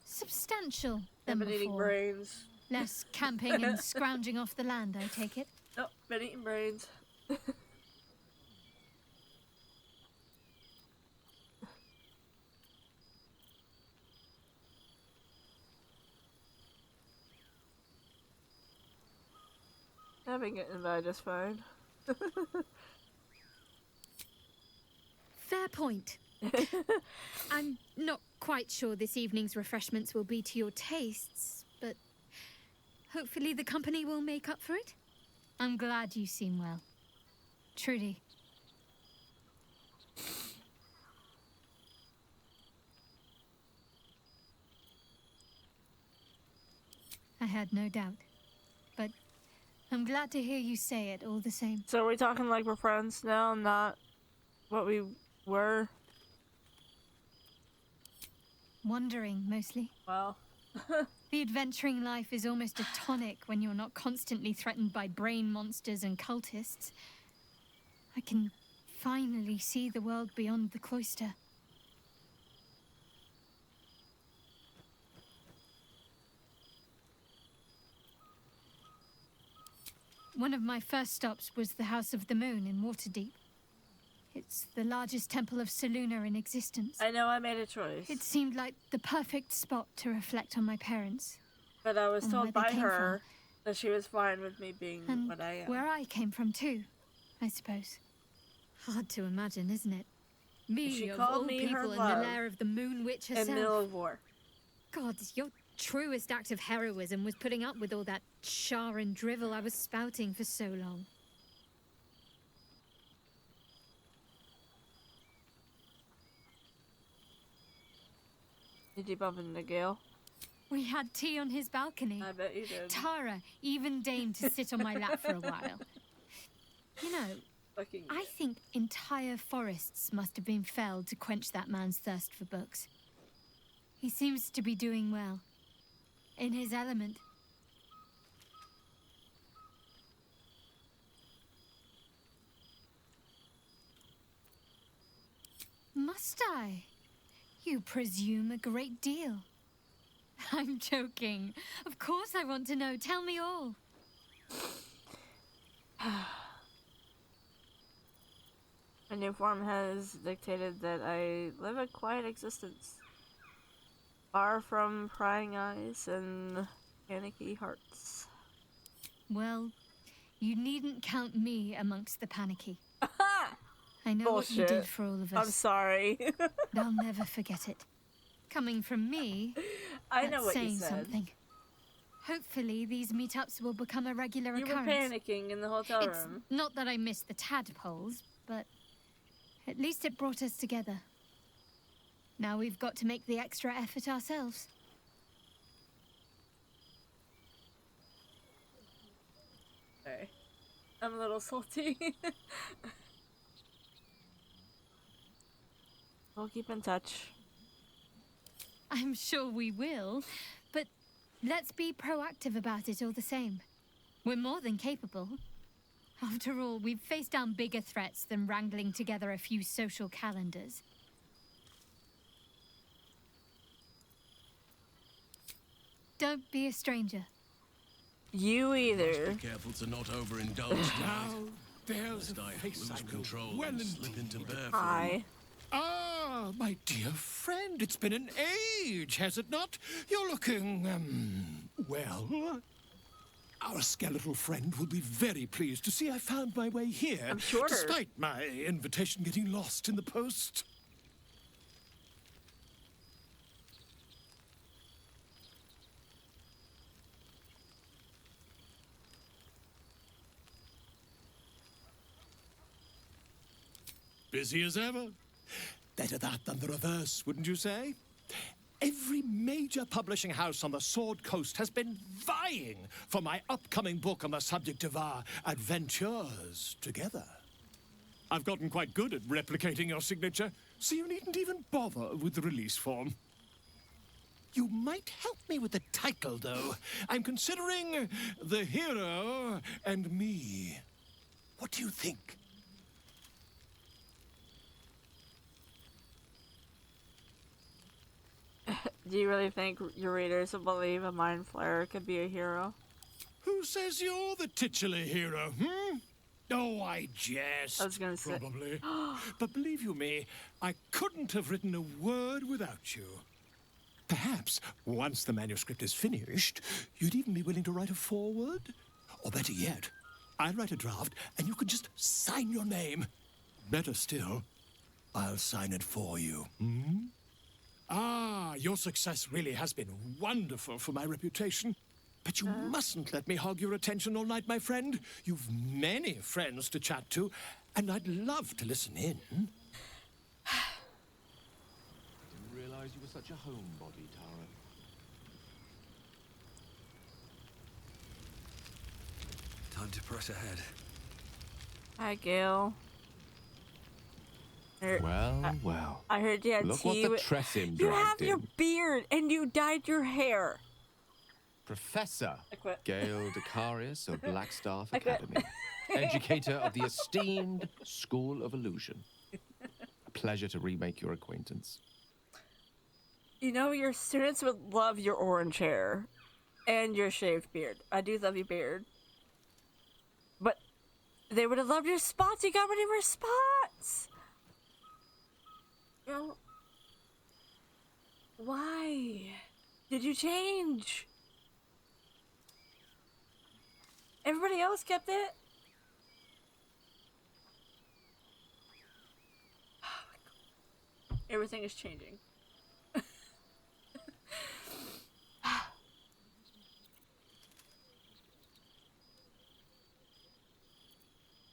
substantial than I've been eating before. brains. Less camping and scrounging off the land, I take it? Oh, been eating brains. I've been getting by just fine. Fair point. I'm not quite sure this evening's refreshments will be to your tastes, but hopefully the company will make up for it. I'm glad you seem well. Truly. I had no doubt, but I'm glad to hear you say it all the same. So are we talking like we're friends now, not what we were? Wandering, mostly. Well. The adventuring life is almost a tonic when you're not constantly threatened by brain monsters and cultists. I can finally see the world beyond the cloister. One of my first stops was the House of the Moon in Waterdeep. It's the largest temple of Selûne in existence. I know I made a choice. It seemed like the perfect spot to reflect on my parents. But I was and told where by they came her that she was fine with me being and what I am. where I came from too, I suppose. Hard to imagine, isn't it? Me, She of called all me her people, in love the lair of the Moon Witch herself. in middle of war. God, your truest act of heroism was putting up with all that char and drivel I was spouting for so long. Did you bump into Gale? We had tea on his balcony. I bet you did. Tara even deigned to sit on my lap for a while. You know, I think entire forests must have been felled to quench that man's thirst for books. He seems to be doing well. In his element. Must I? You presume a great deal. I'm joking. Of course I want to know. Tell me all. My new form has dictated that I live a quiet existence, far from prying eyes and panicky hearts. Well, you needn't count me amongst the panicky. I know what you Bullshit. did for all of us. I'm sorry. I'll never forget it. Coming from me, I that's know what you saying said. something. Hopefully these meetups will become a regular You were occurrence. panicking in the hotel It's room. not that I missed the tadpoles, but at least it brought us together. Now we've got to make the extra effort ourselves. Sorry. I'm a little salty. We'll keep in touch. I'm sure we will, but let's be proactive about it all the same. We're more than capable. After all, we've faced down bigger threats than wrangling together a few social calendars. Don't be a stranger. You either. Be careful to not overindulge now. There's I face lose I know control well and slip indeed. into bear form. Hi. Ah, my dear friend, it's been an age, has it not? You're looking, well. Our skeletal friend will be very pleased to see I found my way here. I'm shorter. Despite my invitation getting lost in the post. Busy as ever. Better that than the reverse, wouldn't you say? Every major publishing house on the Sword Coast has been vying for my upcoming book on the subject of our adventures together. I've gotten quite good at replicating your signature, so you needn't even bother with the release form. You might help me with the title, though. I'm considering The Hero and Me. What do you think? Do you really think your readers will believe a mind flayer could be a hero? Who says you're the titular hero, hmm? Oh, I jest. I was gonna say. Probably. But believe you me, I couldn't have written a word without you. Perhaps, once the manuscript is finished, you'd even be willing to write a foreword? Or better yet, I'll write a draft and you can just sign your name. Better still, I'll sign it for you. Hmm? Ah, your success really has been wonderful for my reputation. But you mustn't let me hog your attention all night, my friend. You've many friends to chat to, and I'd love to listen in. Didn't realize you were such a homebody, Tara. Time to press ahead. Hi, Gail. Well. I heard you had Look tea. what the Tressim You dragged have your in. beard and you dyed your hair. Professor I quit. Gail Decarius of Blackstaff Academy. Educator of the esteemed School of Illusion. A pleasure to remake your acquaintance. You know, your students would love your orange hair and your shaved beard. I do love your beard. But they would have loved your spots. You got rid of your spots. You know, why did you change? Everybody else kept it. Everything is changing.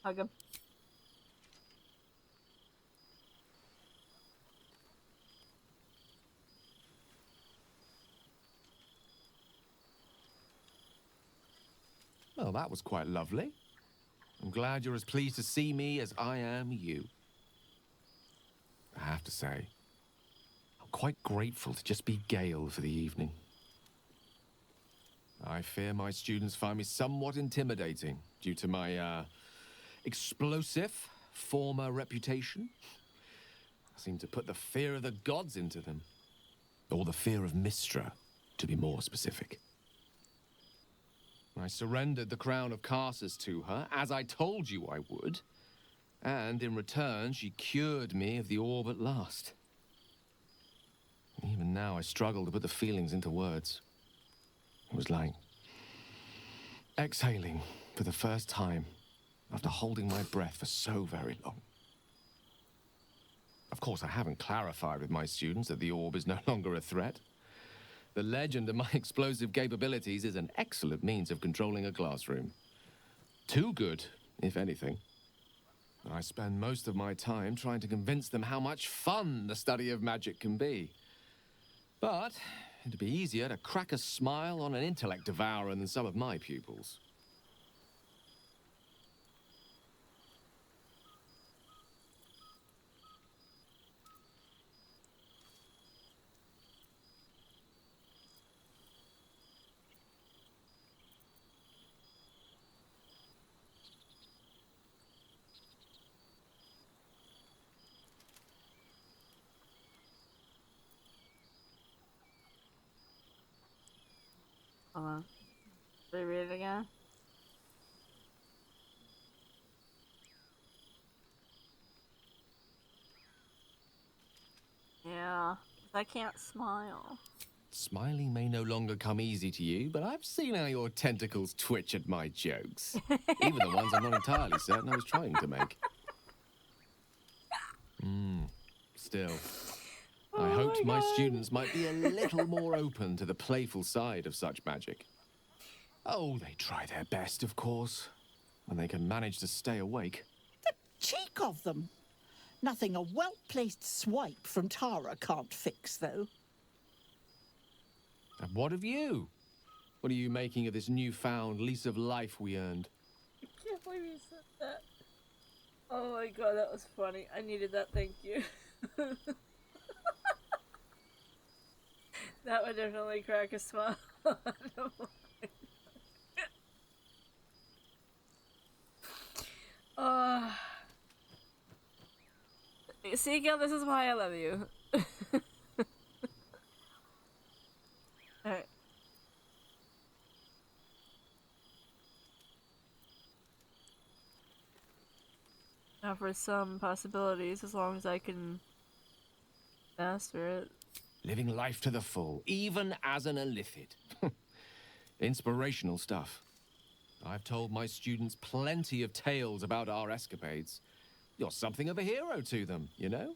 Hug him. Well, that was quite lovely. I'm glad you're as pleased to see me as I am you. I have to say, I'm quite grateful to just be Gale for the evening. I fear my students find me somewhat intimidating due to my, explosive former reputation. I seem to put the fear of the gods into them. Or the fear of Mystra, to be more specific. I surrendered the crown of Carsus to her, as I told you I would. And in return, she cured me of the orb at last. Even now, I struggle to put the feelings into words. It was like exhaling for the first time after holding my breath for so very long. Of course, I haven't clarified with my students that the orb is no longer a threat. The legend of my explosive capabilities is an excellent means of controlling a classroom. Too good, if anything. I spend most of my time trying to convince them how much fun the study of magic can be. But it'd be easier to crack a smile on an intellect devourer than some of my pupils. Hold on. Should I read it again? Yeah, 'cause I can't smile. Smiling may no longer come easy to you, but I've seen how your tentacles twitch at my jokes. Even the ones I'm not entirely certain I was trying to make. Still, I hoped my students might be a little more open to the playful side of such magic. Oh, they try their best, of course, when they can manage to stay awake. The cheek of them! Nothing a well-placed swipe from Tara can't fix, though. And what of you? What are you making of this newfound lease of life we earned? I can't believe you said that. Oh my god, that was funny. I needed that, thank you. That would definitely crack a smile. uh, Seagull, this is why I love you. Alright. Now for some possibilities, as long as I can master it. Living life to the full, even as an illithid. Inspirational stuff. I've told my students plenty of tales about our escapades. You're something of a hero to them, you know?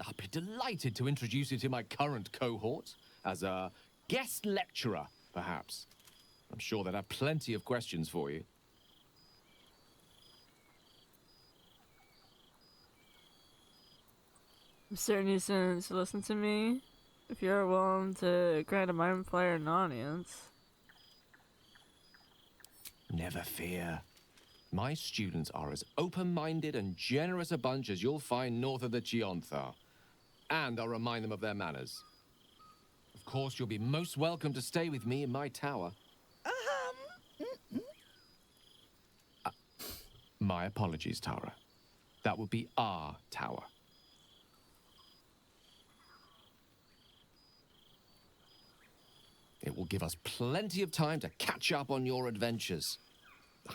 I'll be delighted to introduce you to my current cohort as a guest lecturer, perhaps. I'm sure they'll have plenty of questions for you. I'm certain you students listen to me if you're willing to grant a mind flayer an audience. Never fear. My students are as open-minded and generous a bunch as you'll find north of the Chionthar. And I'll remind them of their manners. Of course, you'll be most welcome to stay with me in my tower. My apologies, Tara. That would be our tower. It will give us plenty of time to catch up on your adventures.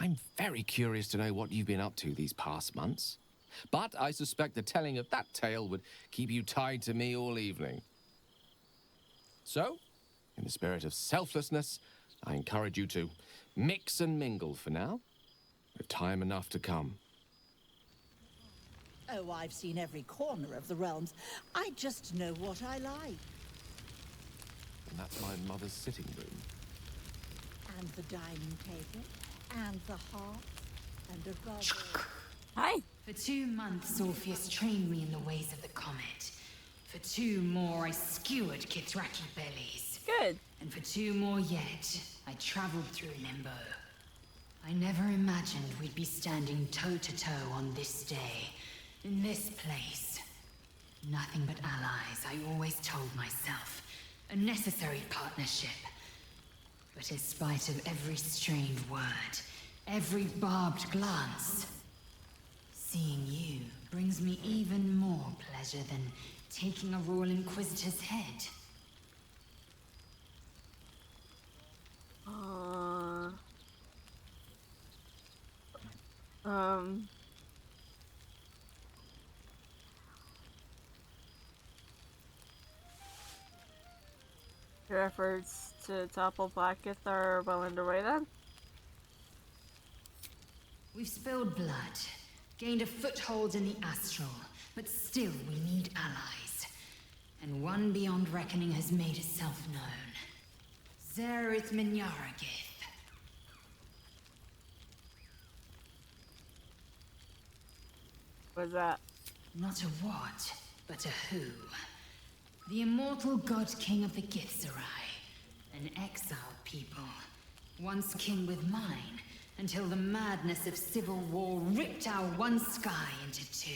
I'm very curious to know what you've been up to these past months. But I suspect the telling of that tale would keep you tied to me all evening. So, in the spirit of selflessness, I encourage you to mix and mingle for now, with time enough to come. Oh, I've seen every corner of the realms. I just know what I like. And that's my mother's sitting room. And the dining table, and the hearth, and a gobble. Hi. For 2 months, Orpheus trained me in the ways of the comet. For 2 more, I skewered Kithraki bellies. Good. And for 2 more yet, I traveled through Limbo. I never imagined we'd be standing toe-to-toe on this day, in this place. Nothing but allies, I always told myself. A necessary partnership. But in spite of every strained word, every barbed glance, seeing you brings me even more pleasure than taking a Royal Inquisitor's head. Your efforts to topple Blackith are well underway then? We've spilled blood, gained a foothold in the astral, but still we need allies. And one beyond reckoning has made itself known. Zerith Minyaragith. What's that? Not a what, but a who. The immortal god king of the Githzerai. An exiled people. Once kin with mine, until the madness of civil war ripped our one sky into 2.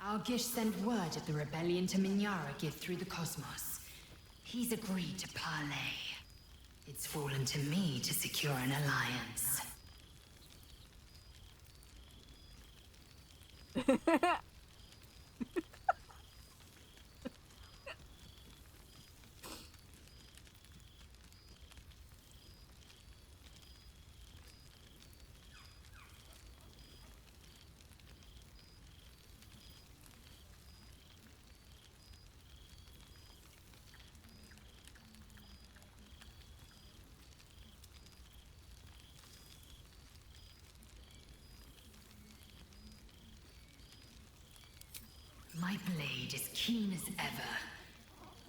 Algish sent word of the rebellion to Minyaragith through the cosmos. He's agreed to parley. It's fallen to me to secure an alliance. My blade is keen as ever.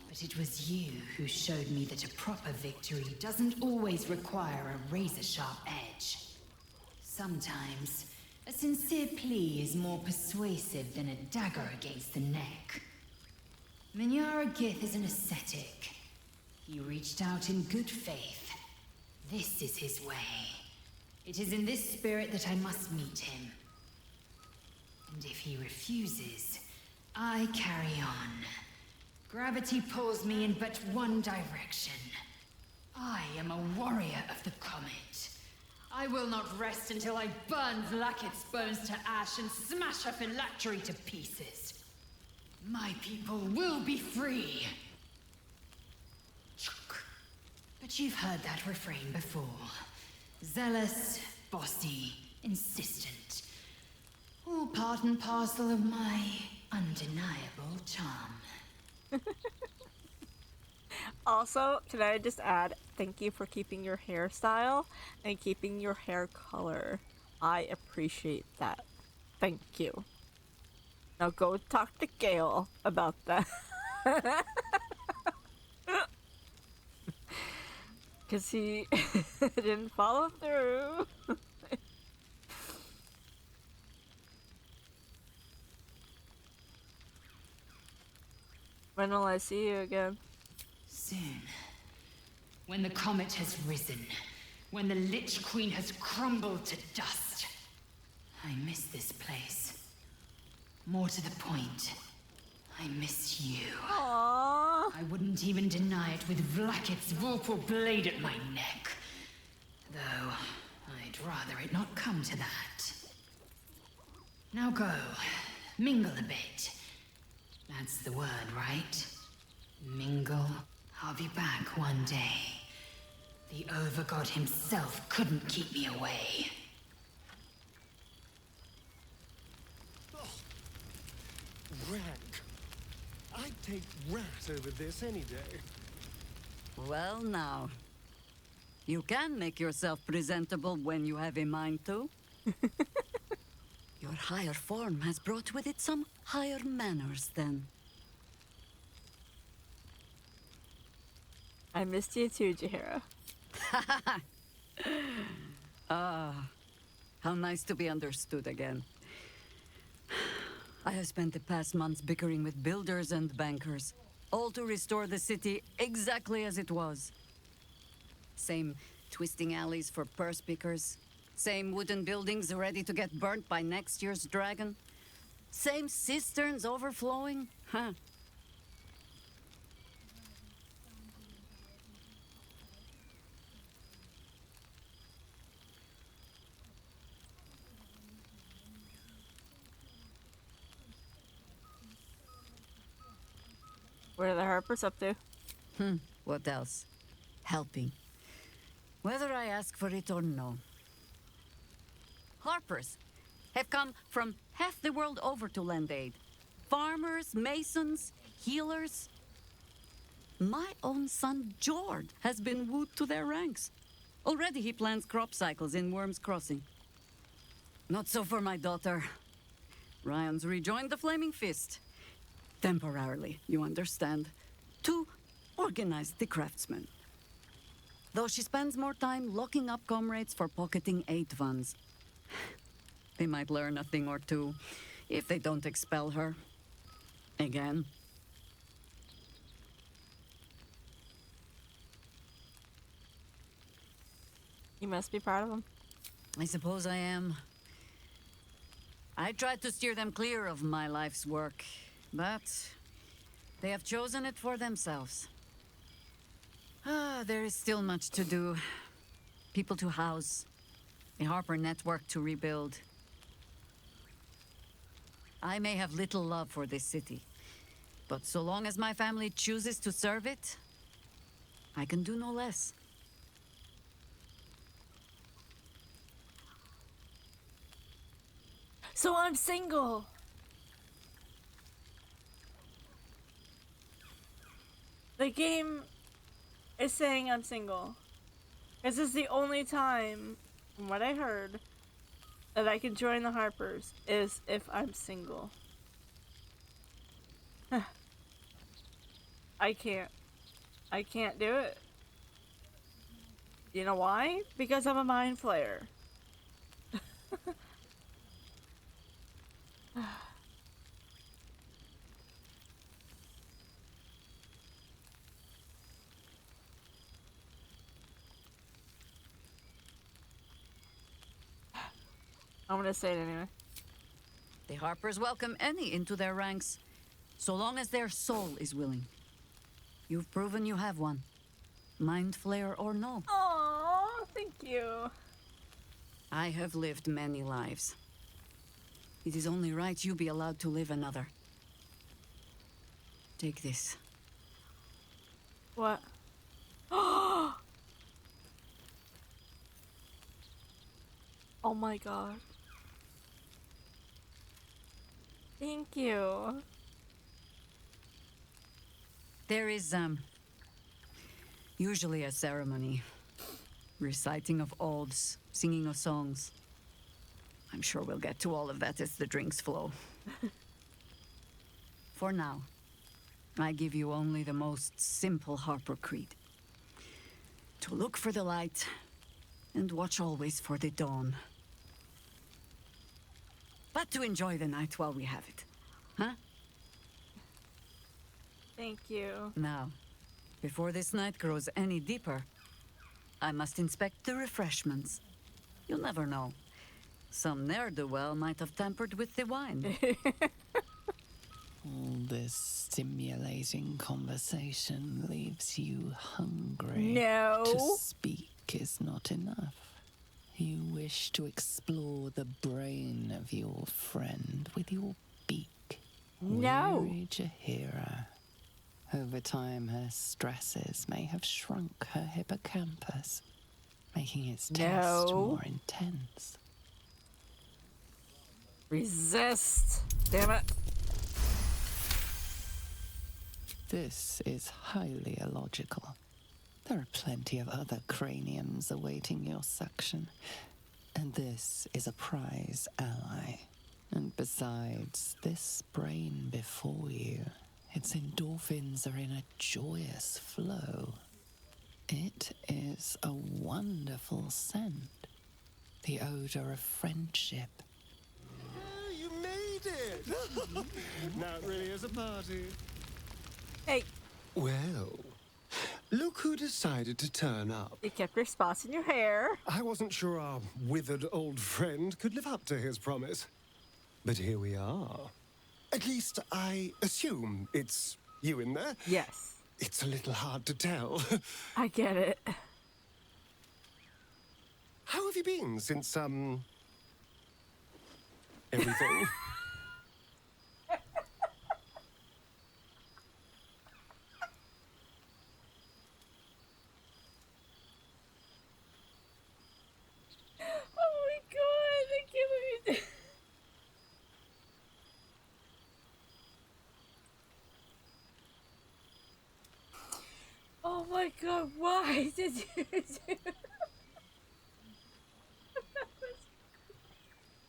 But it was you who showed me that a proper victory doesn't always require a razor-sharp edge. Sometimes, a sincere plea is more persuasive than a dagger against the neck. Minyaragith is an ascetic. He reached out in good faith. This is his way. It is in this spirit that I must meet him. And if he refuses, I carry on. Gravity pulls me in but one direction. I am a warrior of the comet. I will not rest until I burn Vlaakith's bones to ash and smash her phylactery to pieces. My people will be free. But you've heard that refrain before. Zealous, bossy, insistent. All part and parcel of my undeniable charm. Also, can I just add, thank you for keeping your hairstyle and keeping your hair color. I appreciate that. Thank you. Now go talk to Gale about that. Because he didn't follow through. When will I see you again? Soon. When the comet has risen. When the Lich Queen has crumbled to dust. I miss this place. More to the point, I miss you. Aww. I wouldn't even deny it with Vlaakith's vorpal blade at my neck. Though, I'd rather it not come to that. Now go. Mingle a bit. That's the word, right? Mingle. I'll be back one day. The Overgod himself couldn't keep me away. Rank. I'd take rat over this any day. Well now. You can make yourself presentable when you have a mind to. Your higher form has brought with it some higher manners, then. I missed you too, Jaheira. Ah, how nice to be understood again. I have spent the past months bickering with builders and bankers, all to restore the city exactly as it was. Same twisting alleys for purse pickers, same wooden buildings ready to get burnt by next year's dragon, same cisterns overflowing, huh? What are the Harpers up to? What else? Helping. Whether I ask for it or no. Harpers have come from half the world over to lend aid. Farmers, masons, healers. My own son, Jord, has been wooed to their ranks. Already he plans crop cycles in Worm's Crossing. Not so for my daughter. Ryan's rejoined the Flaming Fist. Temporarily, you understand. To organize the craftsmen. Though she spends more time locking up comrades for pocketing aid funds. They might learn a thing or two, if they don't expel her. Again. You must be proud of them. I suppose I am. I tried to steer them clear of my life's work, but they have chosen it for themselves. There is still much to do. People to house, a Harper network to rebuild. I may have little love for this city, but so long as my family chooses to serve it, I can do no less. So I'm single. The game is saying I'm single. This is the only time, from what I heard, that I can join the Harpers is if I'm single. I can't. I can't do it. You know why? Because I'm a mind flayer. I'm gonna say it anyway. The Harpers welcome any into their ranks, so long as their soul is willing. You've proven you have one. Mind flayer or no. Oh, thank you. I have lived many lives. It is only right you be allowed to live another. Take this. What? Oh my god. Thank you. There is, usually a ceremony. Reciting of oaths, singing of songs. I'm sure we'll get to all of that as the drinks flow. For now, I give you only the most simple Harper creed. To look for the light, and watch always for the dawn. But to enjoy the night while we have it. Huh? Thank you. Now, before this night grows any deeper, I must inspect the refreshments. You'll never know. Some ne'er-do-well might have tampered with the wine. All this stimulating conversation leaves you hungry. No. To speak is not enough. You wish to explore the brain of your friend with your beak. No. Weary Jaheira. Over time, her stresses may have shrunk her hippocampus, making its taste more intense. Resist. Damn it. This is highly illogical. There are plenty of other craniums awaiting your suction, and this is a prize ally. And besides, this brain before you, its endorphins are in a joyous flow. It is a wonderful scent, the odor of friendship. You made it! Now it really is a party. Hey. Well, look who decided to turn up. You kept your spots in your hair. I wasn't sure our withered old friend could live up to his promise. But here we are. At least I assume it's you in there. Yes. It's a little hard to tell. I get it. How have you been since, everything? Oh my god, I can't believe it. Oh my god, why did you do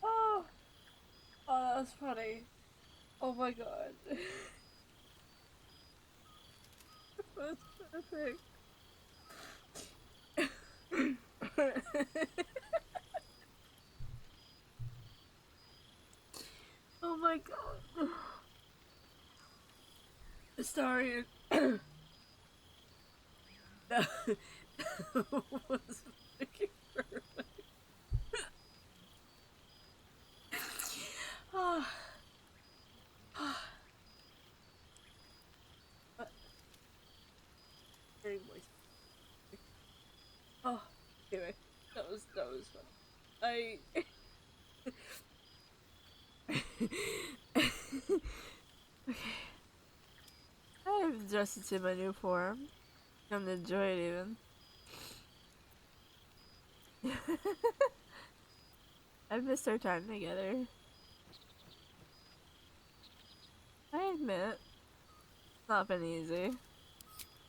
Oh. Oh, that was funny. Oh my god. That's perfect. Oh my god. Sorry. That was freaking perfect. Oh. Very moist. Oh, anyway, that was fun. Okay. I've adjusted to my new form. I'm to enjoy it even. I've missed our time together. I admit, it's not been easy.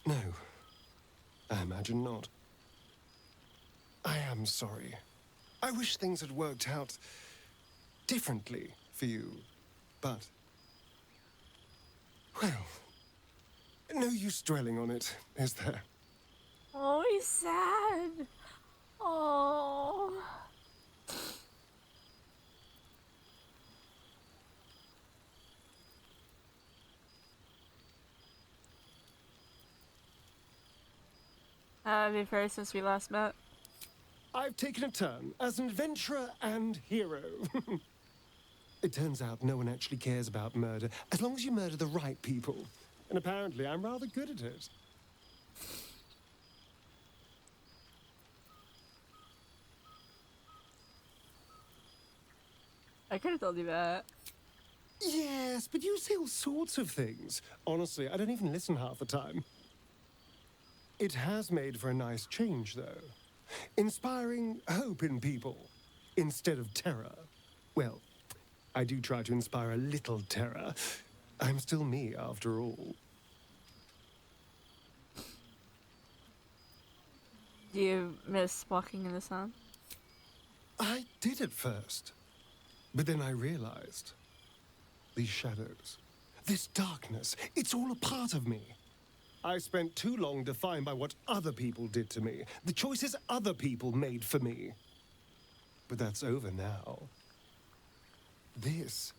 No, I imagine not. I am sorry. I wish things had worked out differently for you, but... Well, no use dwelling on it, is there? Oh, he's sad. Oh. How have you fared since we last met? I've taken a turn as an adventurer and hero. It turns out no one actually cares about murder, as long as you murder the right people. And apparently I'm rather good at it. I could have told you that. Yes, but you say all sorts of things. Honestly, I don't even listen half the time. It has made for a nice change, though. Inspiring hope in people instead of terror. Well, I do try to inspire a little terror. I'm still me, after all. Do you miss walking in the sun? I did at first. But then I realized these shadows, this darkness, it's all a part of me. I spent too long defined by what other people did to me, the choices other people made for me. But that's over now. This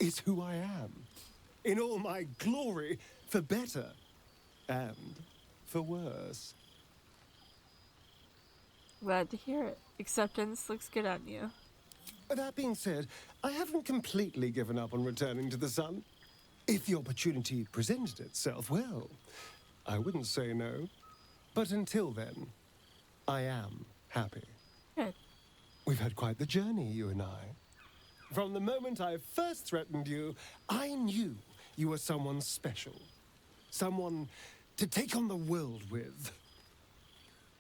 is who I am, in all my glory, for better and for worse. Glad to hear it. Acceptance looks good on you. That being said, I haven't completely given up on returning to the sun. If the opportunity presented itself, well, I wouldn't say no. But until then, I am happy. Good. We've had quite the journey, you and I. From the moment I first threatened you, I knew you were someone special. Someone to take on the world with.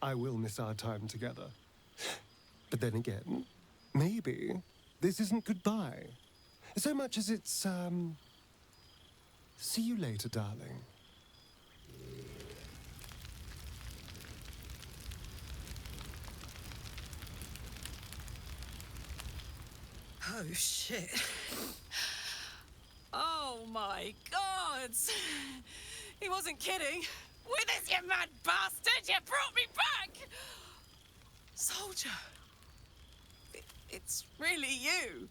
I will miss our time together. But then again, maybe this isn't goodbye. So much as it's, see you later, darling. Oh, shit. Oh, my God. He wasn't kidding. Withers, you mad bastard! You brought me back! Soldier. It's really you.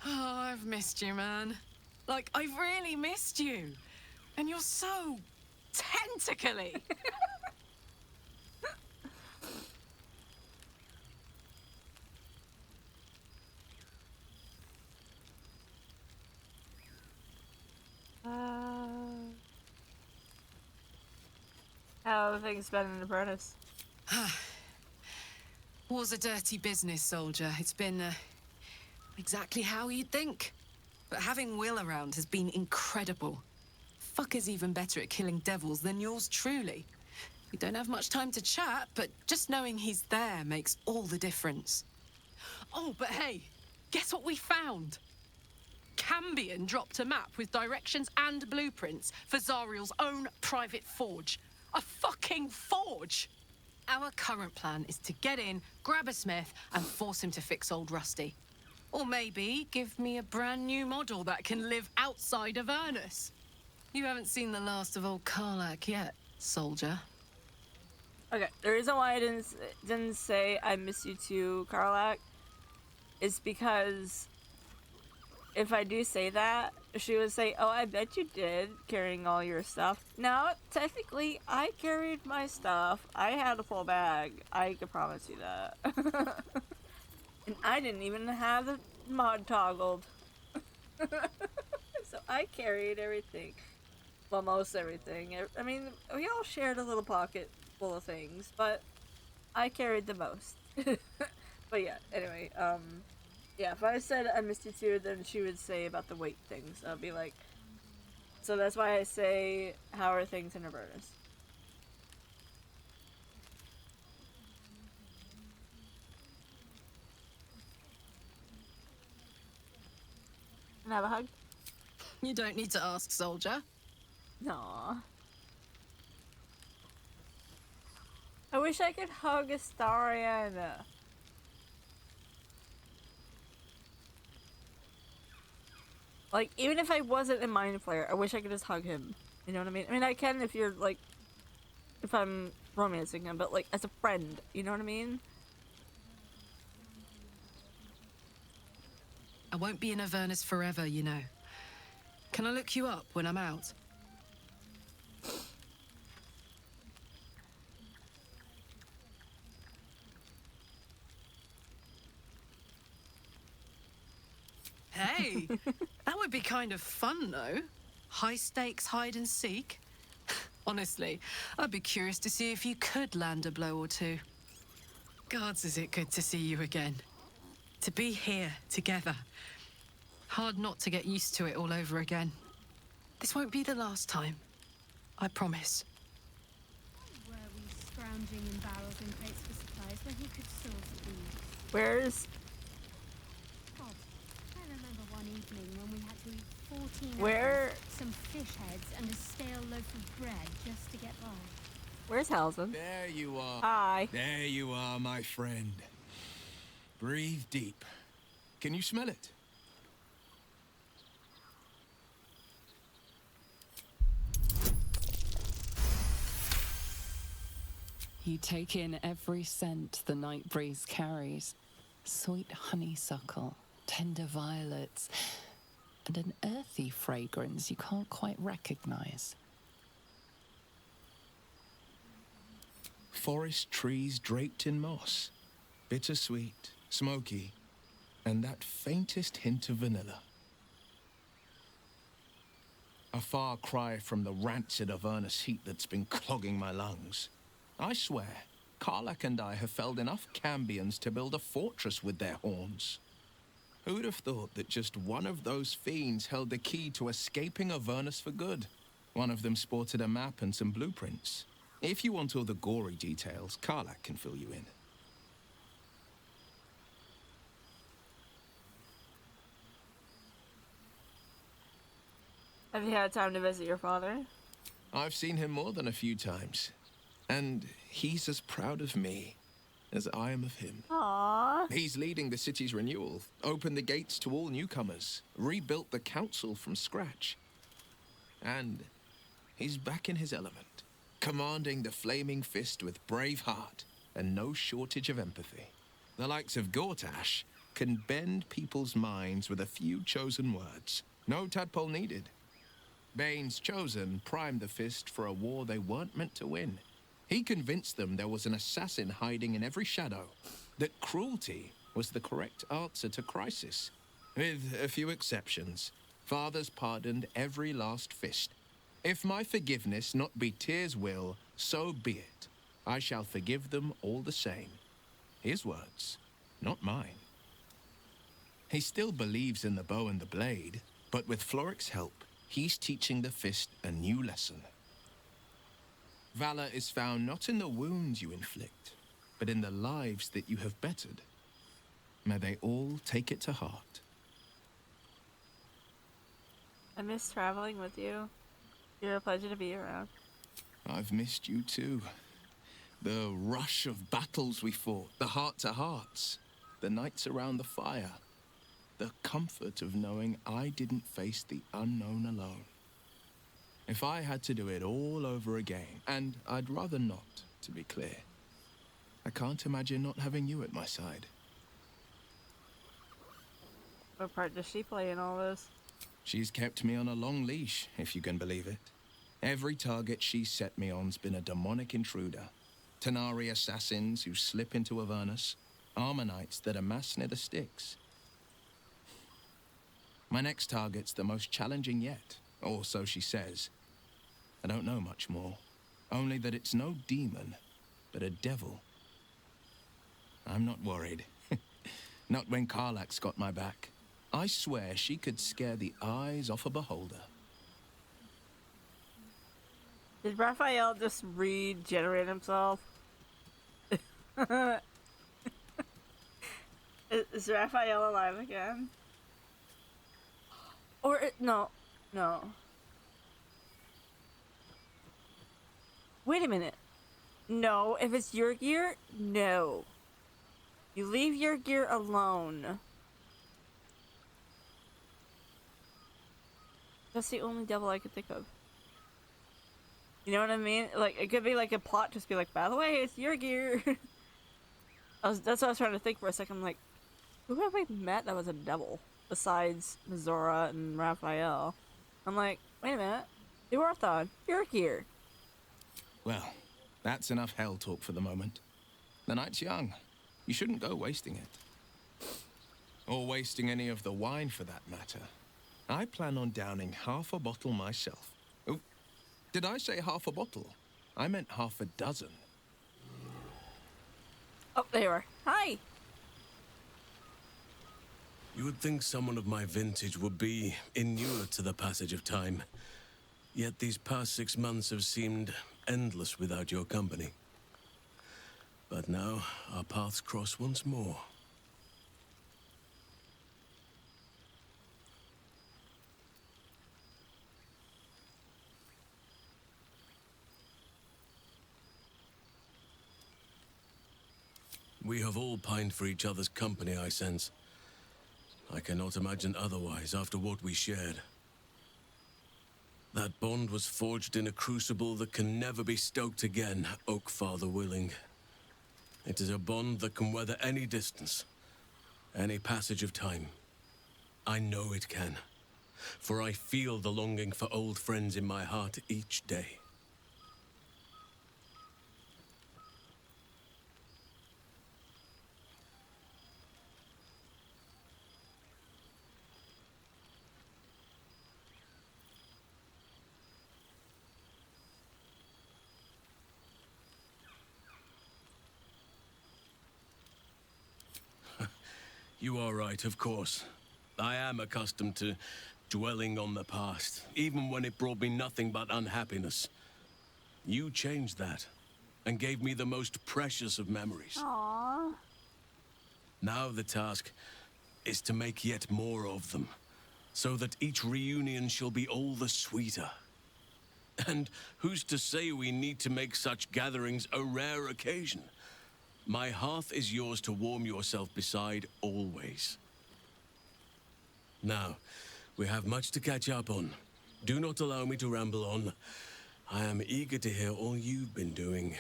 Oh, I've missed you, man. Like, I've really missed you. And you're so tentacly. How have things been in Avernus? War's a dirty business, soldier. It's been, exactly how you'd think. But having Will around has been incredible. Fucker's even better at killing devils than yours truly. We don't have much time to chat, but just knowing he's there makes all the difference. Oh, but hey, guess what we found? Cambion dropped a map with directions and blueprints for Zariel's own private forge. A fucking forge! Our current plan is to get in, grab a smith, and force him to fix old Rusty. Or maybe give me a brand new model that can live outside of Avernus. You haven't seen the last of old Karlak yet, soldier. Okay, the reason why I didn't say I miss you too, Karlak, is because if I do say that, she would say, oh, I bet you did, carrying all your stuff. Now, technically, I carried my stuff. I had a full bag. I can promise you that. And I didn't even have the mod toggled. So I carried everything. Well, most everything. I mean, we all shared a little pocket full of things, but I carried the most. But yeah, anyway, yeah, if I said I missed you too, then she would say about the weight things. I'd be like, so that's why I say, how are things in Avernus? Can I have a hug? You don't need to ask, soldier. Aww. I wish I could hug Astarion. Like, even if I wasn't a Mind Flayer, I wish I could just hug him. You know what I mean? I mean, I can if you're, like, if I'm romancing him, but, like, as a friend. You know what I mean? I won't be in Avernus forever, you know. Can I look you up when I'm out? Hey, that would be kind of fun, though. High stakes hide and seek. Honestly, I'd be curious to see if you could land a blow or two. Gods, is it good to see you again. To be here, together. Hard not to get used to it all over again. This won't be the last time. I promise. Were we scrounging in barrels and crates for supplies when he could source these? Where's... God, I remember one evening when we had to eat 14 Where- apples, some fish heads, and a stale loaf of bread just to get by. Where's Halsin? There you are. Hi. There you are, my friend. Breathe deep. Can you smell it? You take in every scent the night breeze carries. Sweet honeysuckle, tender violets, and an earthy fragrance you can't quite recognize. Forest trees draped in moss. Bittersweet, smoky, and that faintest hint of vanilla. A far cry from the rancid Avernus heat that's been clogging my lungs. I swear, Karlach and I have felled enough cambions to build a fortress with their horns. Who'd have thought that just one of those fiends held the key to escaping Avernus for good? One of them sported a map and some blueprints. If you want all the gory details, Karlach can fill you in. Have you had time to visit your father? I've seen him more than a few times, and he's as proud of me as I am of him. Aww. He's leading the city's renewal, opened the gates to all newcomers, rebuilt the council from scratch. And he's back in his element, commanding the Flaming Fist with brave heart and no shortage of empathy. The likes of Gortash can bend people's minds with a few chosen words. No tadpole needed. Bane's Chosen primed the Fist for a war they weren't meant to win. He convinced them there was an assassin hiding in every shadow, that cruelty was the correct answer to crisis. With a few exceptions, fathers pardoned every last fist. If my forgiveness not be Tyr's will, so be it. I shall forgive them all the same. His words, not mine. He still believes in the bow and the blade, but with Floric's help, he's teaching the Fist a new lesson. Valor is found not in the wounds you inflict, but in the lives that you have bettered. May they all take it to heart. I miss traveling with you. You're a pleasure to be around. I've missed you too. The rush of battles we fought, the heart-to-hearts, the nights around the fire, the comfort of knowing I didn't face the unknown alone. If I had to do it all over again, and I'd rather not, to be clear, I can't imagine not having you at my side. What part does she play in all this? She's kept me on a long leash, if you can believe it. Every target she's set me on's been a demonic intruder. Tanari assassins who slip into Avernus, Armonites that amass near the Styx. My next target's the most challenging yet, or so she says. I don't know much more, only that it's no demon, but a devil. I'm not worried. Not when Karlach's got my back. I swear she could scare the eyes off a beholder. Did Raphael just regenerate himself? Is Raphael alive again? Or no. Wait a minute. No, if it's your gear, no. You leave your gear alone. That's the only devil I could think of. You know what I mean? Like, it could be like a plot, just be like, by the way, it's your gear. That's what I was trying to think for a second. I'm like, who have we met that was a devil? Besides Mizora and Raphael. I'm like, wait a minute. Duarthon, your gear. Well, that's enough hell talk for the moment. The night's young. You shouldn't go wasting it. Or wasting any of the wine for that matter. I plan on downing half a bottle myself. Oh, did I say half a bottle? I meant half a dozen. Oh, there you are. Hi! You would think someone of my vintage would be inured to the passage of time. Yet these past 6 months have seemed endless without your company. But now, our paths cross once more. We have all pined for each other's company, I sense. I cannot imagine otherwise after what we shared. That bond was forged in a crucible that can never be stoked again, Oak Father willing. It is a bond that can weather any distance, any passage of time. I know it can, for I feel the longing for old friends in my heart each day. You are right, of course. I am accustomed to dwelling on the past, even when it brought me nothing but unhappiness. You changed that, and gave me the most precious of memories. Aww. Now the task is to make yet more of them, so that each reunion shall be all the sweeter. And who's to say we need to make such gatherings a rare occasion? My hearth is yours to warm yourself beside always. Now, we have much to catch up on. Do not allow me to ramble on. I am eager to hear all you've been doing.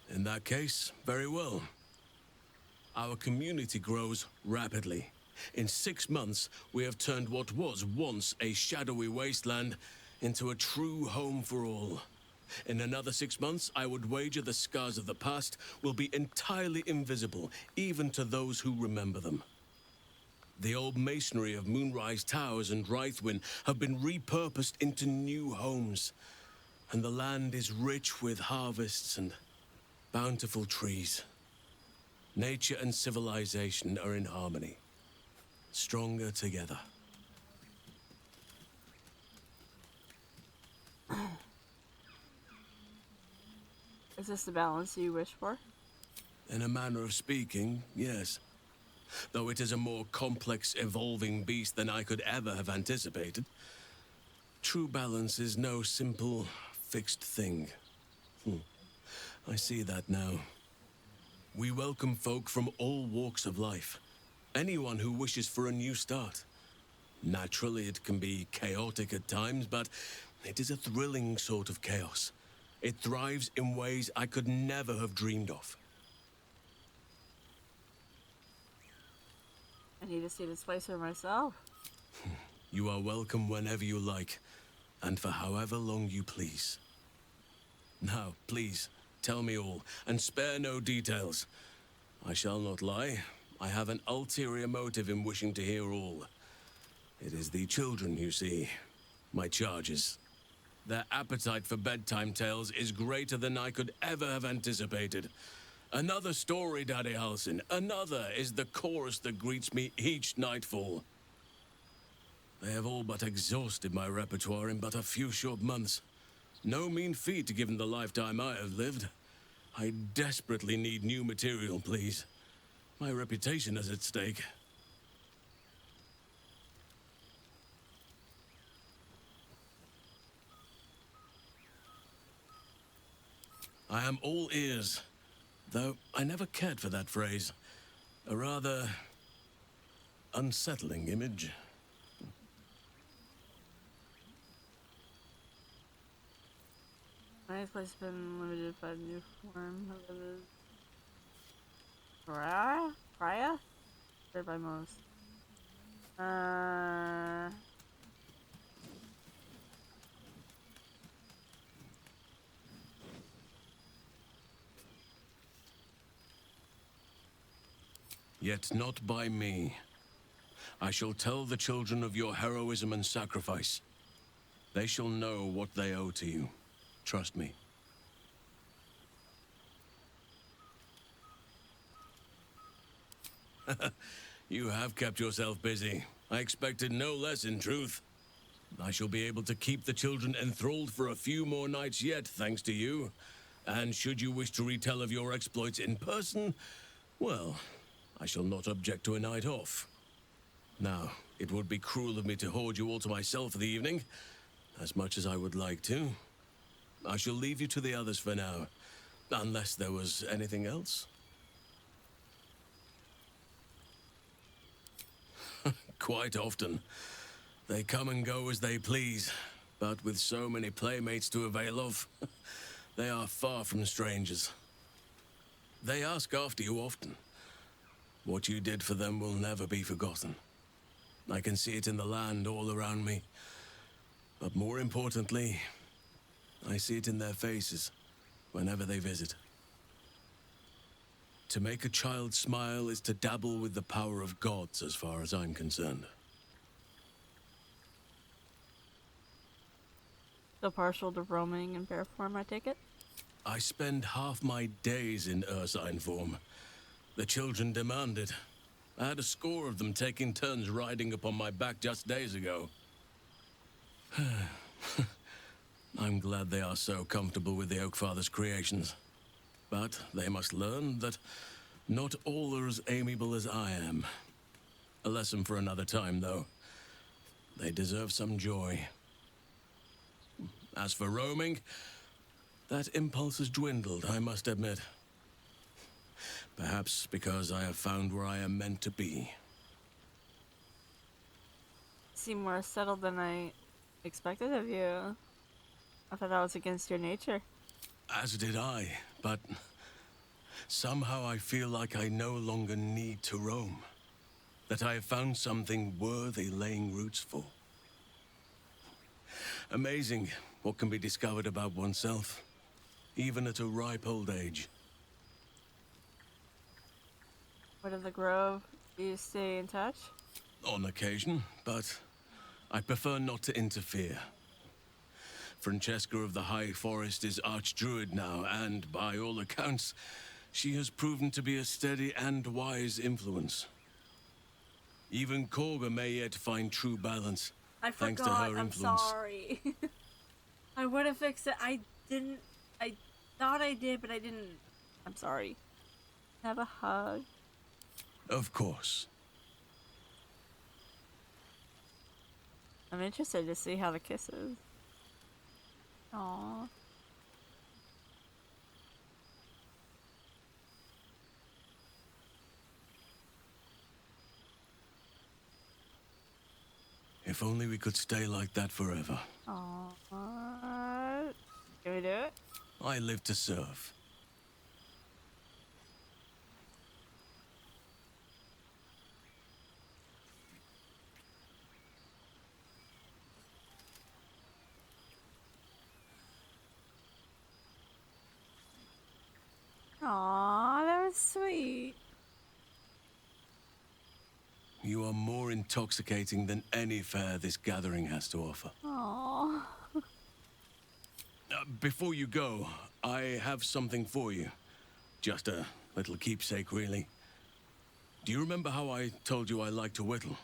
In that case, very well. Our community grows rapidly. In 6 months, we have turned what was once a shadowy wasteland into a true home for all. In another 6 months, I would wager the scars of the past will be entirely invisible, even to those who remember them. The old masonry of Moonrise Towers and Rythwin have been repurposed into new homes, and the land is rich with harvests and bountiful trees. Nature and civilization are in harmony, stronger together. Is this the balance you wish for? In a manner of speaking, yes. Though it is a more complex, evolving beast than I could ever have anticipated. True balance is no simple, fixed thing. I see that now. We welcome folk from all walks of life. Anyone who wishes for a new start. Naturally, it can be chaotic at times, but it is a thrilling sort of chaos. It thrives in ways I could never have dreamed of. I need to see this place for myself. You are welcome whenever you like, and for however long you please. Now, please, tell me all, and spare no details. I shall not lie. I have an ulterior motive in wishing to hear all. It is the children, you see. My charges. Their appetite for bedtime tales is greater than I could ever have anticipated. Another story, Daddy Halsin. Another is the chorus that greets me each nightfall. They have all but exhausted my repertoire in but a few short months. No mean feat given the lifetime I have lived. I desperately need new material, please. My reputation is at stake. I am all ears, though I never cared for that phrase. A rather unsettling image. My place has been limited by the new form of the Raya? Shared by most. Yet not by me. I shall tell the children of your heroism and sacrifice. They shall know what they owe to you. Trust me. You have kept yourself busy. I expected no less, in truth. I shall be able to keep the children enthralled for a few more nights yet, thanks to you. And should you wish to retell of your exploits in person, well, I shall not object to a night off. Now, it would be cruel of me to hoard you all to myself for the evening, as much as I would like to. I shall leave you to the others for now, unless there was anything else. Quite often. They come and go as they please, but with so many playmates to avail of, they are far from strangers. They ask after you often. What you did for them will never be forgotten. I can see it in the land all around me. But more importantly, I see it in their faces whenever they visit. To make a child smile is to dabble with the power of gods, as far as I'm concerned. Still partial to roaming in bear form, I take it? I spend half my days in ursine form. The children demand it. I had a score of them taking turns riding upon my back just days ago. I'm glad they are so comfortable with the Oakfather's creations. But they must learn that not all are as amiable as I am. A lesson for another time, though. They deserve some joy. As for roaming, that impulse has dwindled, I must admit. Perhaps because I have found where I am meant to be. Seem more settled than I expected of you. I thought that was against your nature. As did I, but somehow I feel like I no longer need to roam. That I have found something worthy laying roots for. Amazing what can be discovered about oneself, even at a ripe old age. What of the Grove? Do you stay in touch? On occasion, but I prefer not to interfere. Francesca of the High Forest is Archdruid now, and by all accounts, she has proven to be a steady and wise influence. Even Korga may yet find true balance, thanks to her influence. I'm sorry. I would have fixed it. I didn't. I thought I did, but I didn't. I'm sorry. Have a hug. Of course. I'm interested to see how the kiss is. Aww. If only we could stay like that forever. Aww. Can we do it? I live to serve. Aww, that was sweet. You are more intoxicating than any fare this gathering has to offer. Aww. Before you go, I have something for you. Just a little keepsake, really. Do you remember how I told you I like to whittle?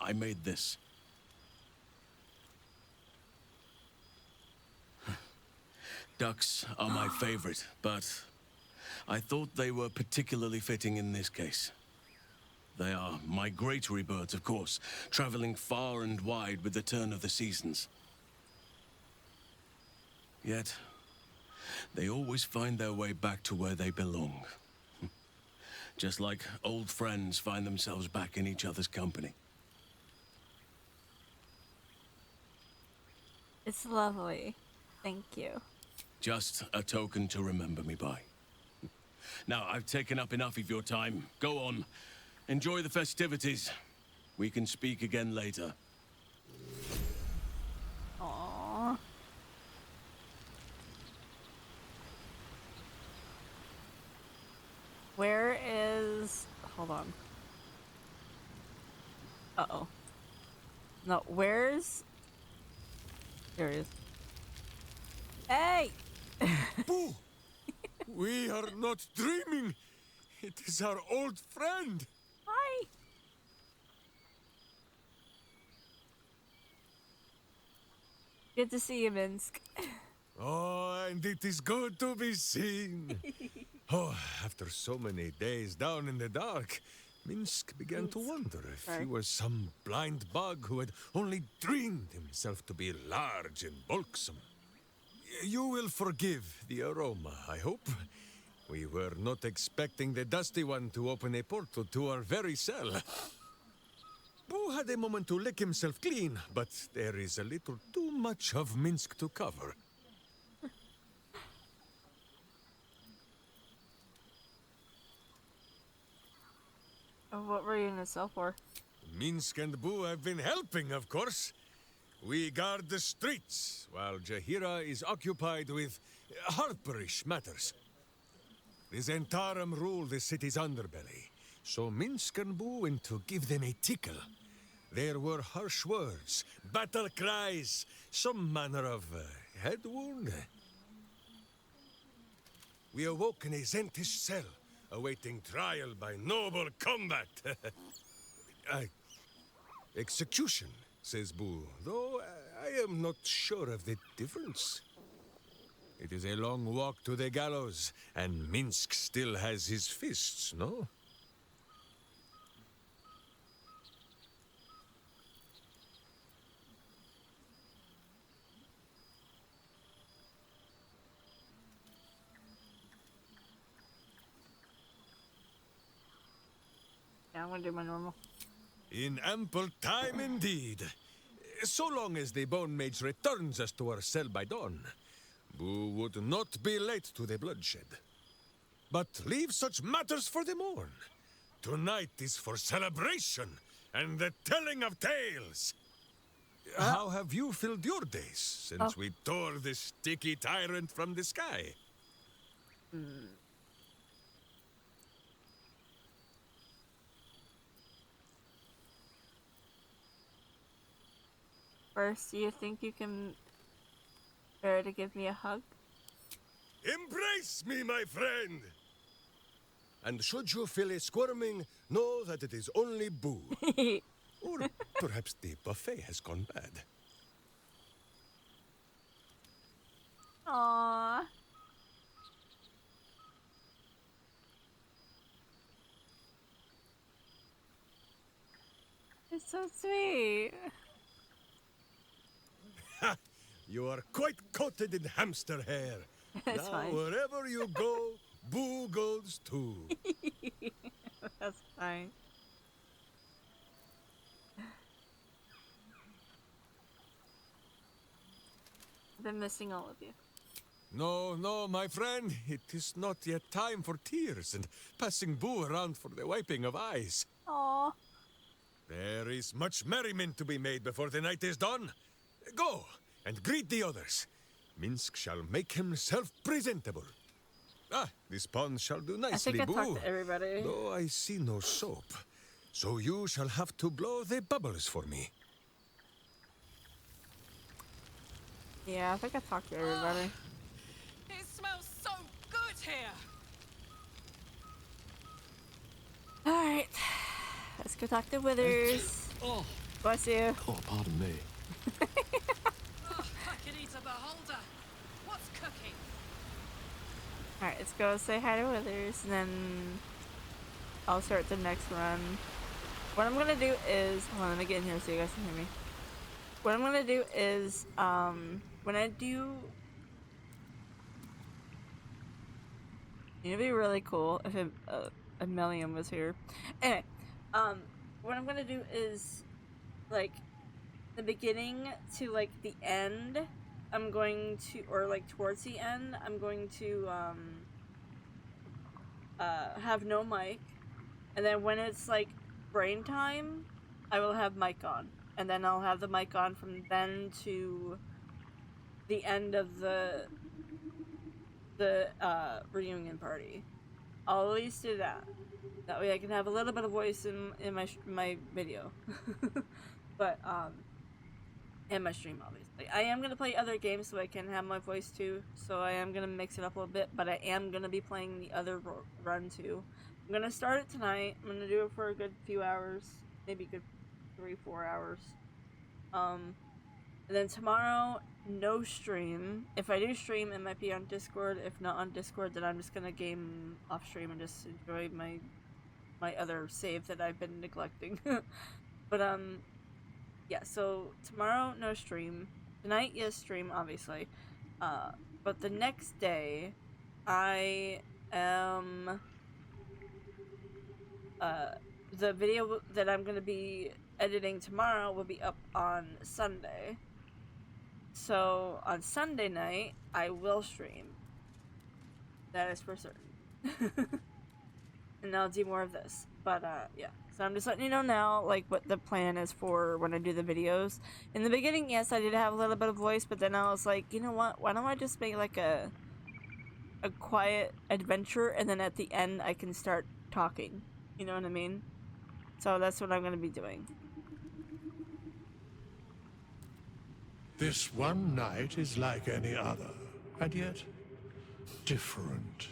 I made this. Ducks are my favorite, but I thought they were particularly fitting in this case. They are migratory birds, of course, traveling far and wide with the turn of the seasons. Yet, they always find their way back to where they belong. Just like old friends find themselves back in each other's company. It's lovely. Thank you. Just a token to remember me by. Now, I've taken up enough of your time. Go on. Enjoy the festivities. We can speak again later. Aww. Where is hold on. Uh-oh. No, where's... There he is. Hey! Boo! We are not dreaming. It is our old friend. Hi. Good to see you, Minsk. Oh, and it is good to be seen. Oh, after so many days down in the dark, Minsk began to wonder if he was some blind bug who had only dreamed himself to be large and bulksome. You will forgive the aroma, I hope. We were not expecting the Dusty One to open a portal to our very cell. Boo had a moment to lick himself clean, but there is a little too much of Minsk to cover. What were you in the cell for? Minsk and Boo have been helping, of course. We guard the streets, while Jaheira is occupied with harperish matters. The Zentarum rule the city's underbelly, so Minsk and Boo went to give them a tickle. There were harsh words, battle cries, some manner of head wound. We awoke in a Zentish cell, awaiting trial by noble combat. Execution, says Boo, though I am not sure of the difference. It is a long walk to the gallows, and Minsk still has his fists, no? Yeah, I'm gonna do my normal. In ample time indeed. So long as the Bone Mage returns us to our cell by dawn, Boo would not be late to the bloodshed. But leave such matters for the morn. Tonight is for celebration and the telling of tales. How have you filled your days since we tore the sticky tyrant from the sky? First, do you think you can bear to give me a hug? Embrace me, my friend! And should you feel a squirming, know that it is only Boo. Or perhaps the buffet has gone bad. Aww. It's so sweet. You are quite coated in hamster hair. That's now, fine. wherever you go, Boo goes too. That's fine. I've been missing all of you. No, no, my friend. It is not yet time for tears and passing Boo around for the wiping of eyes. Aww. There is much merriment to be made before the night is done. Go and greet the others. Minsk shall make himself presentable. Ah, this pond shall do nicely, I Boo. talked to everybody. Though I see no soap, so you shall have to blow the bubbles for me. Yeah, I think I talked to everybody. It smells so good here. Alright. Let's go talk to Withers. Oh. Bless you. Oh, pardon me. I can eat a beholder. What's cooking? Alright, let's go say hi to Withers, and then I'll start the next run. What I'm gonna do is... Hold on, let me get in here so you guys can hear me. What I'm gonna do is, when I do... It'd be really cool if a million was here. Anyway, what I'm gonna do is, like, the beginning to, like, the end, I'm going to, or, like, towards the end, I'm going to, have no mic, and then when it's, like, brain time, I will have mic on, and then I'll have the mic on from then to the end of the reunion party. I'll at least do that. That way I can have a little bit of voice in my video. But, and my stream, obviously. I am gonna play other games so I can have my voice too. So I am gonna mix it up a little bit, but I am gonna be playing the other run too. I'm gonna start it tonight. I'm gonna do it for a good few hours. Maybe a good 3-4 hours. And then tomorrow, no stream. If I do stream, it might be on Discord. If not on Discord, then I'm just gonna game off stream and just enjoy my other save that I've been neglecting. But yeah, so tomorrow no stream. Tonight, yes, stream, obviously. But the next day, I am the video that I'm gonna be editing tomorrow will be up on Sunday. So on Sunday night, I will stream. That is for certain. And I'll do more of this. But yeah. So I'm just letting you know now, like, what the plan is for when I do the videos. In the beginning, yes, I did have a little bit of voice, but then I was like, you know what? Why don't I just make like a quiet adventure, and then at the end I can start talking. You know what I mean? So that's what I'm gonna be doing. This one night is like any other, and yet different.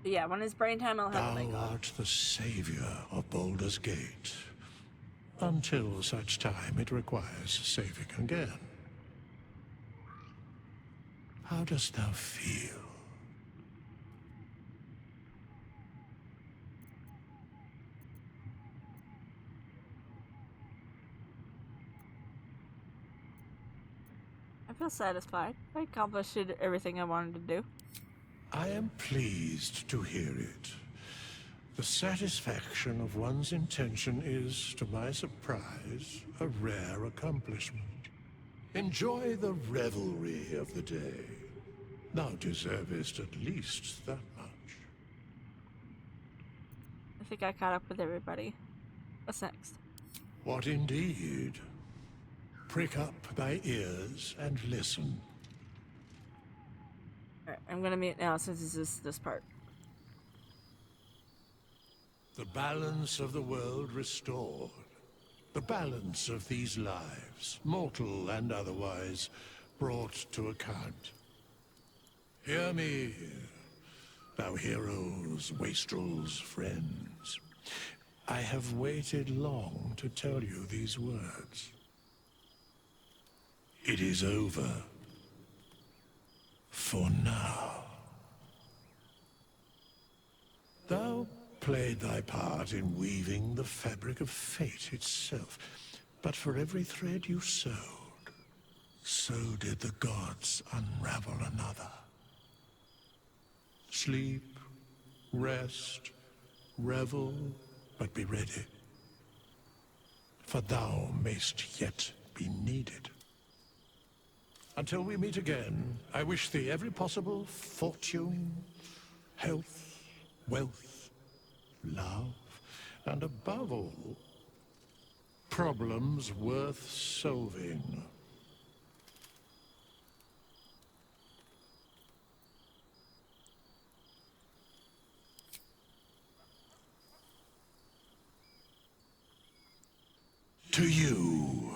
But yeah, when it's brain time, I'll have a mic Thou on. art the savior of Baldur's Gate. Until such time it requires saving again. How dost thou feel? I feel satisfied. I accomplished everything I wanted to do. I am pleased to hear it. The satisfaction of one's intention is, to my surprise, a rare accomplishment. Enjoy the revelry of the day. Thou deservest at least that much. I think I caught up with everybody. What's next? What indeed? Prick up thy ears and listen. Alright, I'm gonna mute now since this is this part. The balance of the world restored. The balance of these lives, mortal and otherwise, brought to account. Hear me, thou heroes, wastrels, friends. I have waited long to tell you these words. It is over. For now. Thou played thy part in weaving the fabric of fate itself, but for every thread you sewed, so did the gods unravel another. Sleep, rest, revel, but be ready, for thou mayst yet be needed. Until we meet again, I wish thee every possible fortune, health, wealth, love, and above all, problems worth solving. To you.